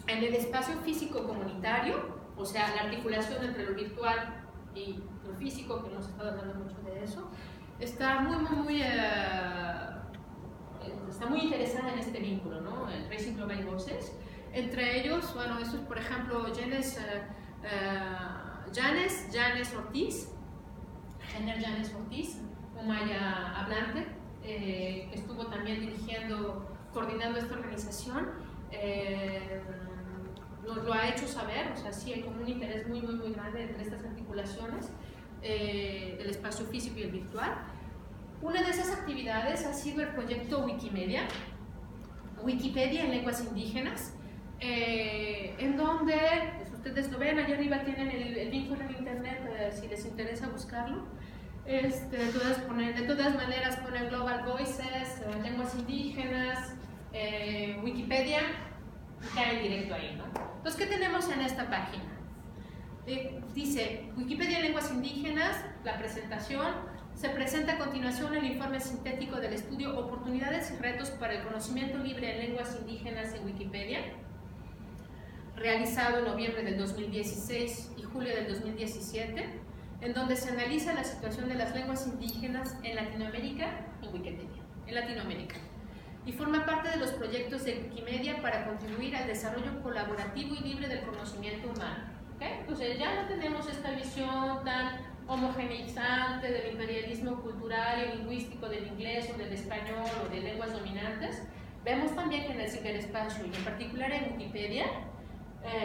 en el espacio físico comunitario, o sea, la articulación entre lo virtual y lo físico, que hemos estado hablando mucho de eso, está muy interesada en este vínculo, ¿no? El Raising Global Voices. Entre ellos, bueno, eso es por ejemplo Janes Ortiz, un maya hablante, que estuvo también coordinando esta organización. Nos lo ha hecho saber, o sea, sí hay como un interés muy grande entre estas articulaciones del espacio físico y el virtual. Una de esas actividades ha sido el proyecto Wikimedia en lenguas indígenas, en donde, pues ustedes lo ven, allá arriba tienen el vínculo en internet, si les interesa buscarlo. De todas maneras ponen Global Voices, lenguas indígenas, Wikipedia, y cae directo ahí, ¿no? Entonces, ¿qué tenemos en esta página? Dice Wikipedia en lenguas indígenas, la presentación. Se presenta a continuación el informe sintético del estudio Oportunidades y retos para el conocimiento libre en lenguas indígenas en Wikipedia, realizado en noviembre del 2016 y julio del 2017, en donde se analiza la situación de las lenguas indígenas en Latinoamérica, en Wikipedia, en Latinoamérica, y forma parte de los proyectos de Wikimedia para contribuir al desarrollo colaborativo y libre del conocimiento humano. ¿Okay? Entonces ya no tenemos esta visión tan homogeneizante del imperialismo cultural y lingüístico del inglés o del español o de lenguas dominantes. Vemos también que en el ciberespacio, y en particular en Wikipedia,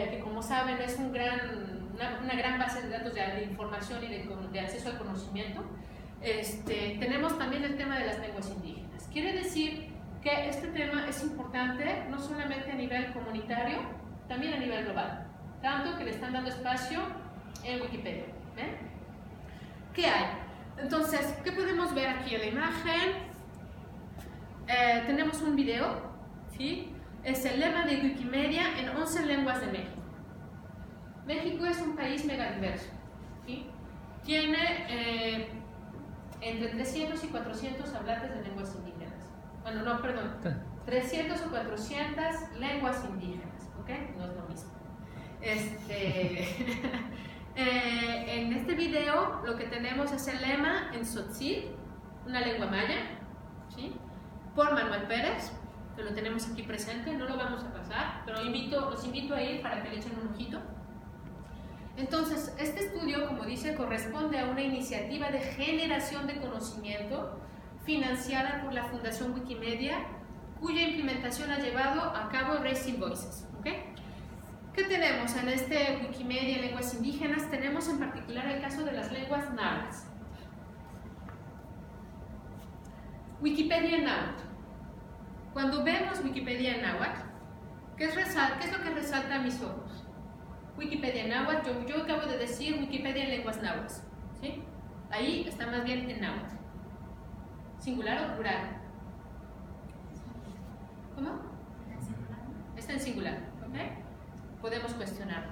que como saben es una gran base de datos de información y de acceso al conocimiento, tenemos también el tema de las lenguas indígenas. Quiere decir que este tema es importante no solamente a nivel comunitario, también a nivel global, tanto que le están dando espacio en Wikipedia. ¿Ven? ¿Qué hay? Entonces, ¿qué podemos ver aquí en la imagen? Tenemos un video, ¿sí? Es el lema de Wikimedia en 11 lenguas de México. México es un país megadiverso, ¿sí? Tiene entre 300 y 400 hablantes de lenguas indígenas. Bueno, no, perdón, 300 o 400 lenguas indígenas, ¿ok? No es lo mismo. En este video lo que tenemos es el lema en tzotzil, una lengua maya, ¿sí? por Manuel Pérez, que lo tenemos aquí presente, no lo vamos a pasar, pero los invito a ir para que le echen un ojito. Entonces, este estudio, como dice, corresponde a una iniciativa de generación de conocimiento financiada por la Fundación Wikimedia, cuya implementación ha llevado a cabo Raising Voices. ¿Okay? ¿Qué tenemos en este Wikimedia en lenguas indígenas? Tenemos en particular el caso de las lenguas náhuatl. Wikipedia en náhuatl. Cuando vemos Wikipedia en náhuatl, ¿qué es lo que resalta a mis ojos? Wikipedia en náhuatl, yo acabo de decir Wikipedia en lenguas náhuatl, ¿sí? Ahí está más bien en náhuatl. ¿Singular o plural? ¿Cómo? Está en singular, ¿ok? Podemos cuestionarlo.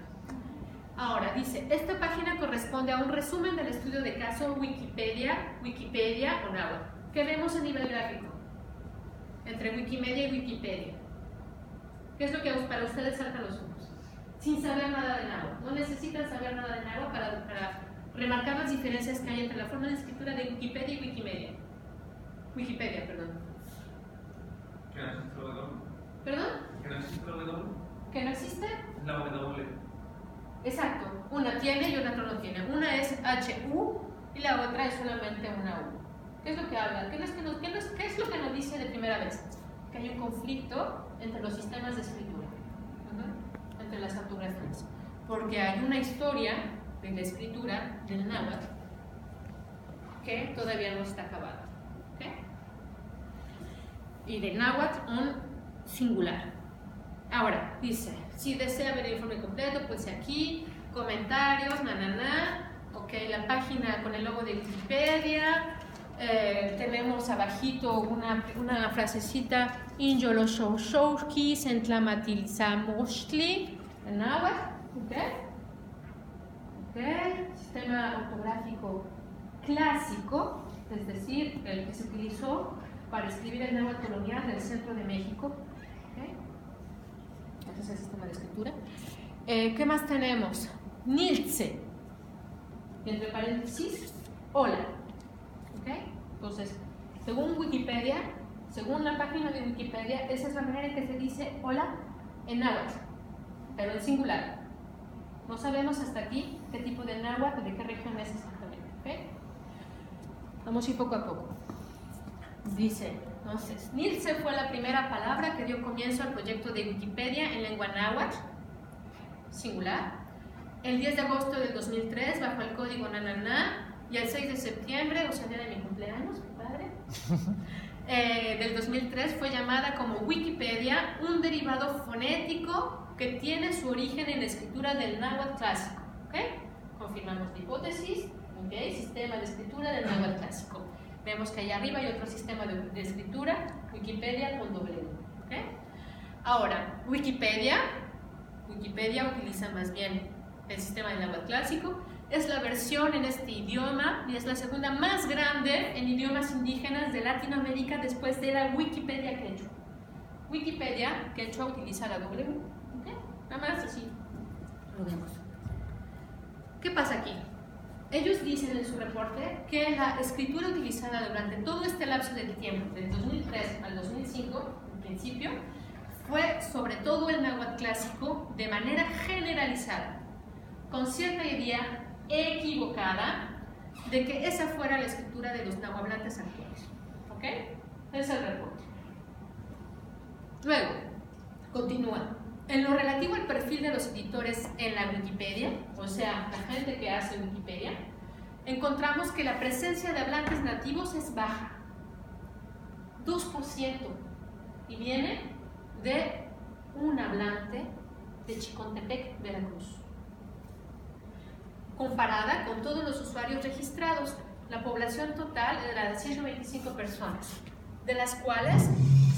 Ahora, dice, esta página corresponde a un resumen del estudio de caso Wikipedia o náhuatl. ¿Qué vemos a nivel gráfico? Entre Wikimedia y Wikipedia. ¿Qué es lo que para ustedes salta a los ojos? Sin saber nada de náhuatl. No necesitan saber nada de náhuatl para remarcar las diferencias que hay entre la forma de escritura de Wikipedia y Wikimedia. Wikipedia, perdón. ¿Que no existe la W? ¿Perdón? ¿Que no existe la W? ¿Que no existe? La W. Exacto. Una tiene y otra no tiene. Una es HU y la otra es solamente una U. ¿Qué es lo que habla? ¿Qué es lo que nos dice de primera vez? Que hay un conflicto entre los sistemas de escritura, entre las ortografías. Porque hay una historia de la escritura del náhuatl que todavía no está acabada. ¿Okay? Y del náhuatl un singular. Ahora, dice, si desea ver el informe completo, pues aquí, comentarios, ok, la página con el logo de Wikipedia, tenemos abajito una frasecita, Injolo Shoushouki, Sentlamatilzamostli, en náhuatl, ok, sistema ortográfico clásico, es decir, el que se utilizó para escribir el náhuatl colonial del centro de México. Ese es el sistema de escritura. ¿Qué más tenemos? Nilce, entre paréntesis, hola. ¿Okay? Entonces, según Wikipedia, según la página de Wikipedia, esa es la manera en que se dice hola en náhuatl, pero en singular. No sabemos hasta aquí qué tipo de náhuatl, de qué región es exactamente. ¿Okay? Vamos a ir poco a poco. Dice, entonces, Nilce fue la primera palabra que dio comienzo al proyecto de Wikipedia en lengua náhuatl, singular, el 10 de agosto del 2003 bajo el código Nananá, y el 6 de septiembre, o sea, día de mi cumpleaños, padre, del 2003 fue llamada como Wikipedia, un derivado fonético que tiene su origen en la escritura del náhuatl clásico. ¿Okay? Confirmamos la hipótesis, ¿okay? Sistema de escritura del náhuatl clásico. Vemos que allá arriba hay otro sistema de escritura, Wikipedia con W. ¿Okay? Ahora, Wikipedia utiliza más bien el sistema del náhuatl clásico. Es la versión en este idioma y es la segunda más grande en idiomas indígenas de Latinoamérica después de la Wikipedia quechua. Wikipedia quechua utiliza la W. ¿Okay? Nada más así lo vemos. ¿Qué pasa aquí? Ellos dicen en su reporte que la escritura utilizada durante todo este lapso de tiempo, del 2003 al 2005, en principio, fue sobre todo el náhuatl clásico de manera generalizada, con cierta idea equivocada de que esa fuera la escritura de los nahuablantes actuales. ¿Ok? Es el reporte. Luego, continúa. En lo relativo al perfil de los editores en la Wikipedia, o sea, la gente que hace Wikipedia, encontramos que la presencia de hablantes nativos es baja, 2%, y viene de un hablante de Chicontepec, Veracruz. Comparada con todos los usuarios registrados, la población total era de 125 personas, de las cuales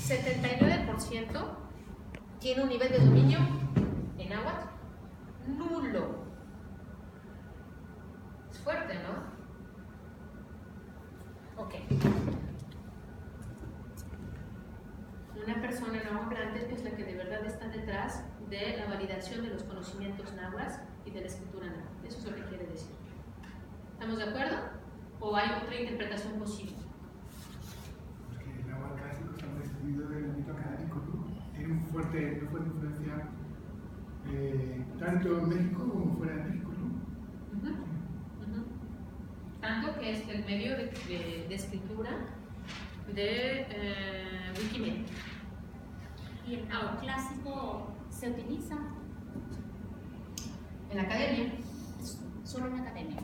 79% tiene un nivel de dominio en náhuatl nulo. Es fuerte, ¿no? Ok. Una persona no hablante es la que de verdad está detrás de la validación de los conocimientos náhuatl y de la escritura náhuatl. Eso es lo que quiere decir. ¿Estamos de acuerdo? ¿O hay otra interpretación posible? Porque el náhuatl clásico está muy fuerte influencia tanto en México como fuera de México, ¿no? Tanto que es el medio de escritura de Wikimedia. ¿Y el neoclásico se utiliza? En la academia. Solo en la academia.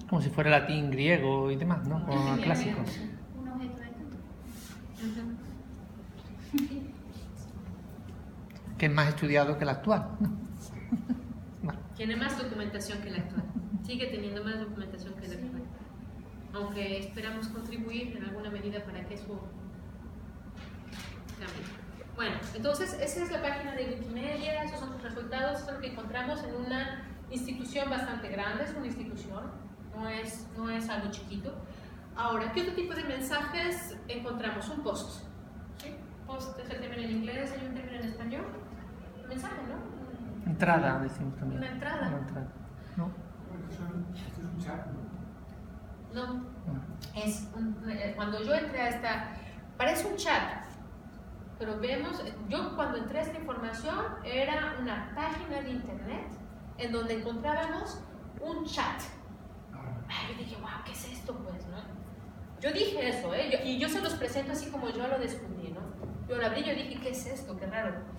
Como si fuera latín, griego y demás, ¿no? Como clásicos. Un objeto de estudio. Que es más estudiado que el actual, ¿no? Bueno. Tiene más documentación que la actual. Sigue teniendo más documentación que la actual. Aunque esperamos contribuir en alguna medida para que eso cambie. Bueno, entonces esa es la página de Wikimedia, esos son los resultados, eso es lo que encontramos en una institución bastante grande, es una institución, no es algo chiquito. Ahora, ¿qué otro tipo de mensajes encontramos? Un post. ¿Sí? Post es el término en inglés, hay un término en español. Mensaje, ¿no? Entrada, decimos también. Una entrada. Una entrada. ¿No? Esto es un chat, ¿no? No, es cuando yo entré a esta, parece un chat, pero vemos, yo cuando entré a esta información era una página de internet en donde encontrábamos un chat. Yo dije, wow, ¿qué es esto pues, no? Yo dije eso, y yo se los presento así como yo lo descubrí, ¿no? Yo lo abrí y yo dije, ¿qué es esto? Qué raro.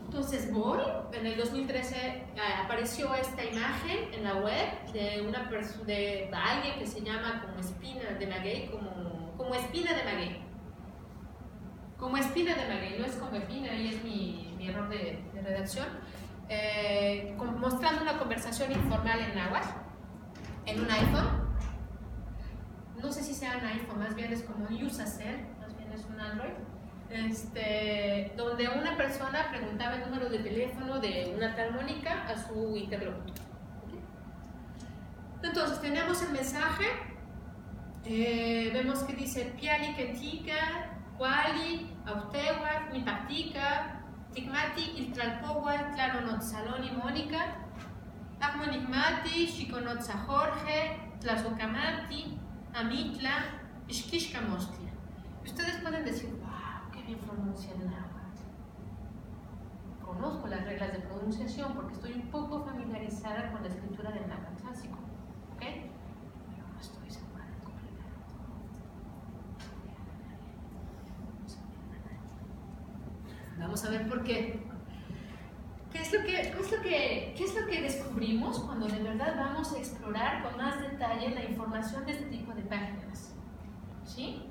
Entonces voy, en el 2013 apareció esta imagen en la web de alguien que se llama como Espina de Maguey, como Espina de Maguey. Como Espina de Maguey, no es como Espina, ahí es mi error de redacción. Mostrando una conversación informal en náhuatl, en un iPhone. No sé si sea un iPhone, más bien es como un Usacell, más bien es un Android. Donde una persona preguntaba el número de teléfono de una tal Mónica a su interlocutor. ¿Okay? Entonces tenemos el mensaje, vemos que dice Piali Kentika, Kuali, Autehuac, Mipactica, Ticmati, Iltralpohual, Tlaronot Saloni Mónica, Ahmonigmati, Chiconotza Jorge, Tlazocamati, Amitla, Ixquixcamostlia. Ustedes pueden decir, bien pronuncia el náhuatl. Conozco las reglas de pronunciación porque estoy un poco familiarizada con la escritura del náhuatl clásico, ¿ok? Pero no estoy segura de completar. Vamos a ver por qué. ¿Qué es lo que descubrimos cuando de verdad vamos a explorar con más detalle la información de este tipo de páginas? ¿Sí?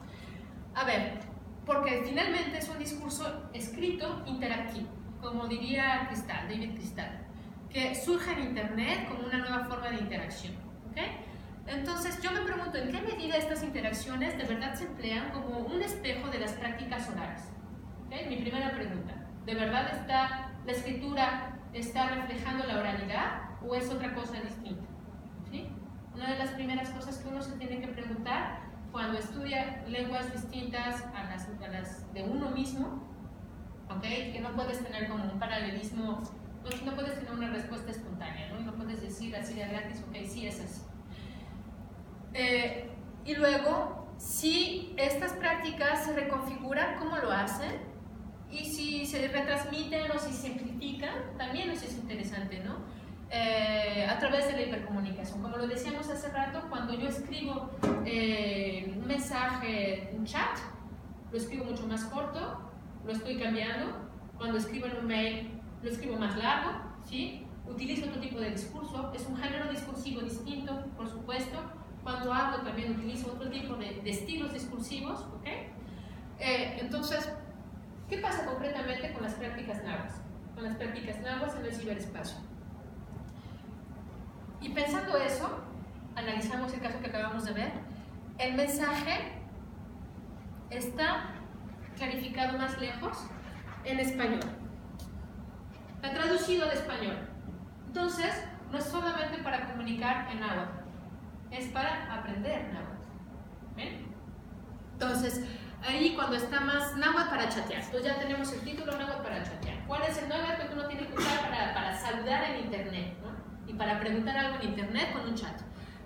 A ver, porque finalmente es un discurso escrito interactivo, como diría David Cristal, que surge en Internet como una nueva forma de interacción. ¿Okay? Entonces yo me pregunto en qué medida estas interacciones de verdad se emplean como un espejo de las prácticas orales. ¿Okay? Mi primera pregunta, ¿de verdad la escritura está reflejando la oralidad o es otra cosa distinta? ¿Sí? Una de las primeras cosas que uno se tiene que preguntar cuando estudia lenguas distintas a las de uno mismo, ¿okay? Que no puedes tener como un paralelismo, no puedes tener una respuesta espontánea, ¿no? No puedes decir así de gratis, ok, sí es así. Y luego, si estas prácticas se reconfiguran, ¿cómo lo hacen? Y si se retransmiten o si se simplifican, también eso es interesante, ¿no? A través de la hipercomunicación. Como lo decíamos hace rato, cuando yo escribo un mensaje, un chat, lo escribo mucho más corto, lo estoy cambiando. Cuando escribo en un mail, lo escribo más largo, ¿sí? Utilizo otro tipo de discurso, es un género discursivo distinto, por supuesto. Cuando hablo también utilizo otro tipo de estilos discursivos, ¿ok? Entonces, ¿qué pasa concretamente con las prácticas náhuatl? Con las prácticas náhuatl en el ciberespacio. Y pensando eso, analizamos el caso que acabamos de ver, el mensaje está clarificado más lejos en español. Está traducido al español. Entonces, no es solamente para comunicar en náhuatl, es para aprender náhuatl. ¿Ven? Entonces, ahí cuando está más náhuatl para chatear. Entonces ya tenemos el título náhuatl para chatear. ¿Cuál es el náhuatl que uno tiene que usar para saludar en internet, ¿no? Y para preguntar algo en internet con un chat?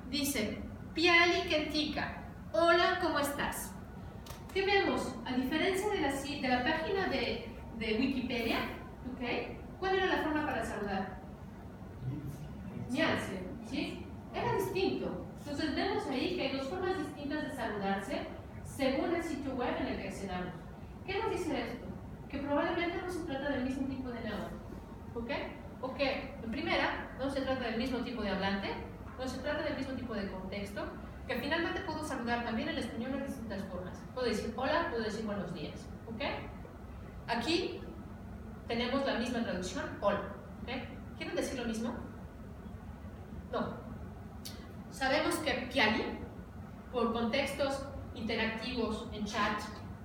Dice, Piali Kentika, hola, ¿cómo estás? ¿Qué vemos? A diferencia de la página de de Wikipedia, ¿ok? ¿Cuál era la forma para saludar? Miarse, ¿sí? Era distinto. Entonces vemos ahí que hay dos formas distintas de saludarse según el sitio web en el que accedamos. ¿Qué nos dice esto? Que probablemente no se trata del mismo tipo de náhuatl, ¿ok? O que, en primera, no se trata del mismo tipo de hablante, no se trata del mismo tipo de contexto, que finalmente puedo saludar también en español de distintas formas. Puedo decir hola, puedo decir buenos días, ¿ok? Aquí tenemos la misma traducción, hola, ¿ok? ¿Quieren decir lo mismo? No. Sabemos que Piali, por contextos interactivos en chat,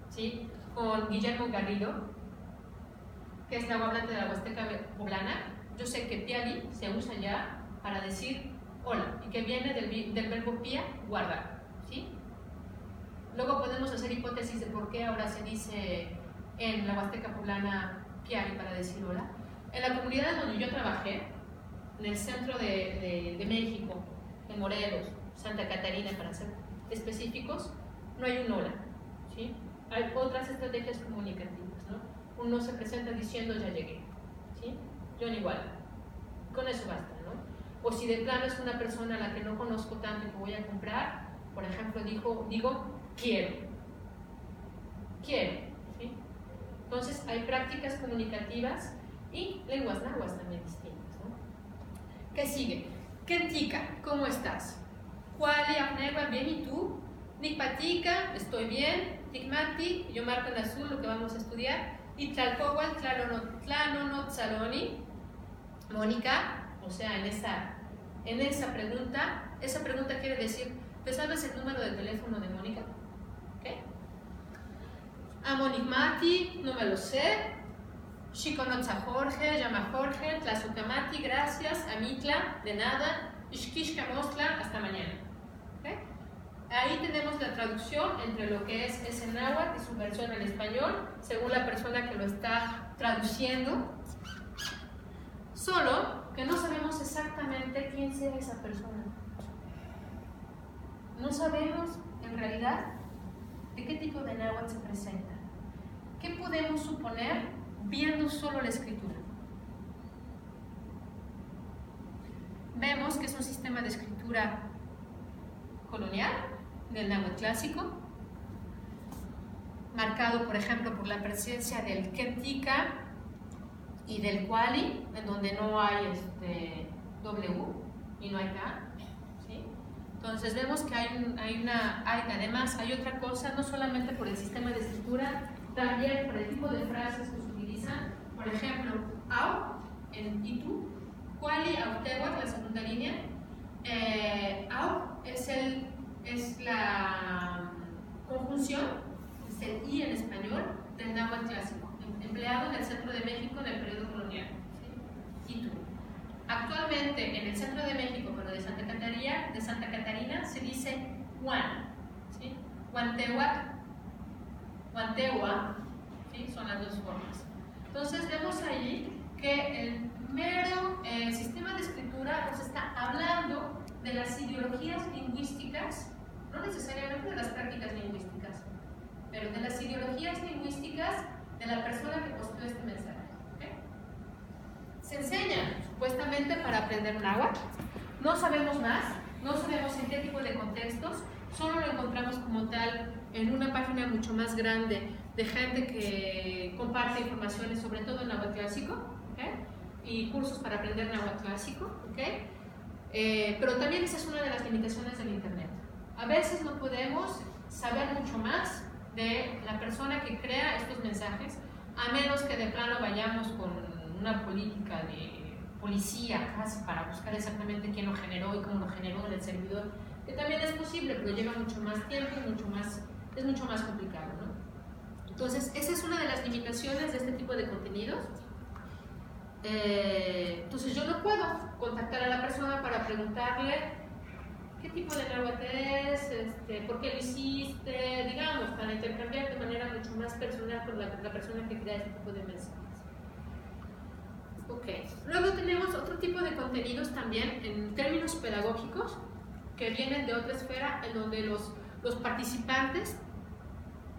¿sí? Con Guillermo Garrido, que es nahuablante de la Huasteca Poblana, yo sé que Piali se usa ya para decir hola, y que viene del verbo pia, guardar, ¿sí? Luego podemos hacer hipótesis de por qué ahora se dice en la Huasteca Poblana Piali para decir hola. En la comunidad donde yo trabajé, en el centro de México, en Morelos, Santa Catarina para ser específicos, no hay un hola, ¿sí? Hay otras estrategias comunicativas, ¿no? Uno se presenta diciendo ya llegué, ¿sí? John igual, con eso basta, ¿no? O si de plano es una persona a la que no conozco tanto y que voy a comprar, por ejemplo, digo quiero, ¿sí? Entonces hay prácticas comunicativas y lenguas náhuatl también distintas, ¿no? ¿Qué sigue? Kentika, ¿cómo estás? Kuali Afnegua, bien, ¿y tú? Nikpatika, estoy bien. Tikmati, yo marco en azul lo que vamos a estudiar. Y Tlalcohual, Tlanonotzaloni, Mónica, o sea, en esa pregunta, esa pregunta quiere decir, ¿te sabes el número de teléfono de Mónica? ¿Ok? Amonikmati, no me lo sé. Shikonotza Jorge, llama Jorge. Tlazucamati, gracias. Amitla, de nada. Ishkishka Mostla, hasta mañana. ¿Okay? Ahí tenemos la traducción entre lo que es ese náhuatl y su versión en español, según la persona que lo está traduciendo. Solo que no sabemos exactamente quién sea esa persona. No sabemos, en realidad, de qué tipo de náhuatl se presenta. ¿Qué podemos suponer viendo solo la escritura? Vemos que es un sistema de escritura colonial del náhuatl clásico, marcado, por ejemplo, por la presencia del Kentika y del Kuali, en donde no hay W y no hay K, ¿sí? Entonces vemos que además hay otra cosa, no solamente por el sistema de escritura, también por el tipo de frases que se utilizan. Por ejemplo, au en itu, Kuali Autehuac, la segunda línea. Au es la conjunción, es el I en español del náhuatl clásico, empleado en el centro de México en el periodo colonial, ¿sí? Itu. Actualmente en el centro de México, pero de Santa Catarina se dice Juan, ¿sí? Huantehuac, Huantehuac, ¿sí? Son las dos formas. Entonces vemos allí que el mero sistema de escritura nos está hablando de las ideologías lingüísticas, no necesariamente de las prácticas lingüísticas, pero de las ideologías lingüísticas de la persona que posteó este mensaje. ¿Okay? Se enseña supuestamente para aprender náhuatl, no sabemos más, no sabemos en qué tipo de contextos, solo lo encontramos como tal en una página mucho más grande de gente que comparte informaciones, sobre todo en náhuatl clásico, ¿okay? Y cursos para aprender náhuatl clásico, ¿okay? Pero también esa es una de las limitaciones del Internet. A veces no podemos saber mucho más de la persona que crea estos mensajes, a menos que de plano vayamos con una política de policía casi para buscar exactamente quién lo generó y cómo lo generó en el servidor, que también es posible, pero lleva mucho más tiempo y es mucho más complicado, ¿no? Entonces, esa es una de las limitaciones de este tipo de contenidos. Entonces yo no puedo contactar a la persona para preguntarle qué tipo de náhuatl es, por qué lo hiciste, digamos, para intercambiar de manera mucho más personal con la persona que crea este tipo de mensajes. Ok, luego tenemos otro tipo de contenidos también en términos pedagógicos que vienen de otra esfera, en donde los participantes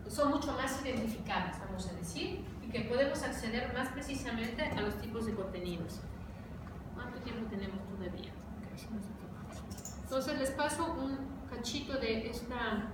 son mucho más identificables, vamos a decir, y que podemos acceder acceder más precisamente a los tipos de contenidos. ¿Cuánto tiempo tenemos todavía? Entonces les paso un cachito de esta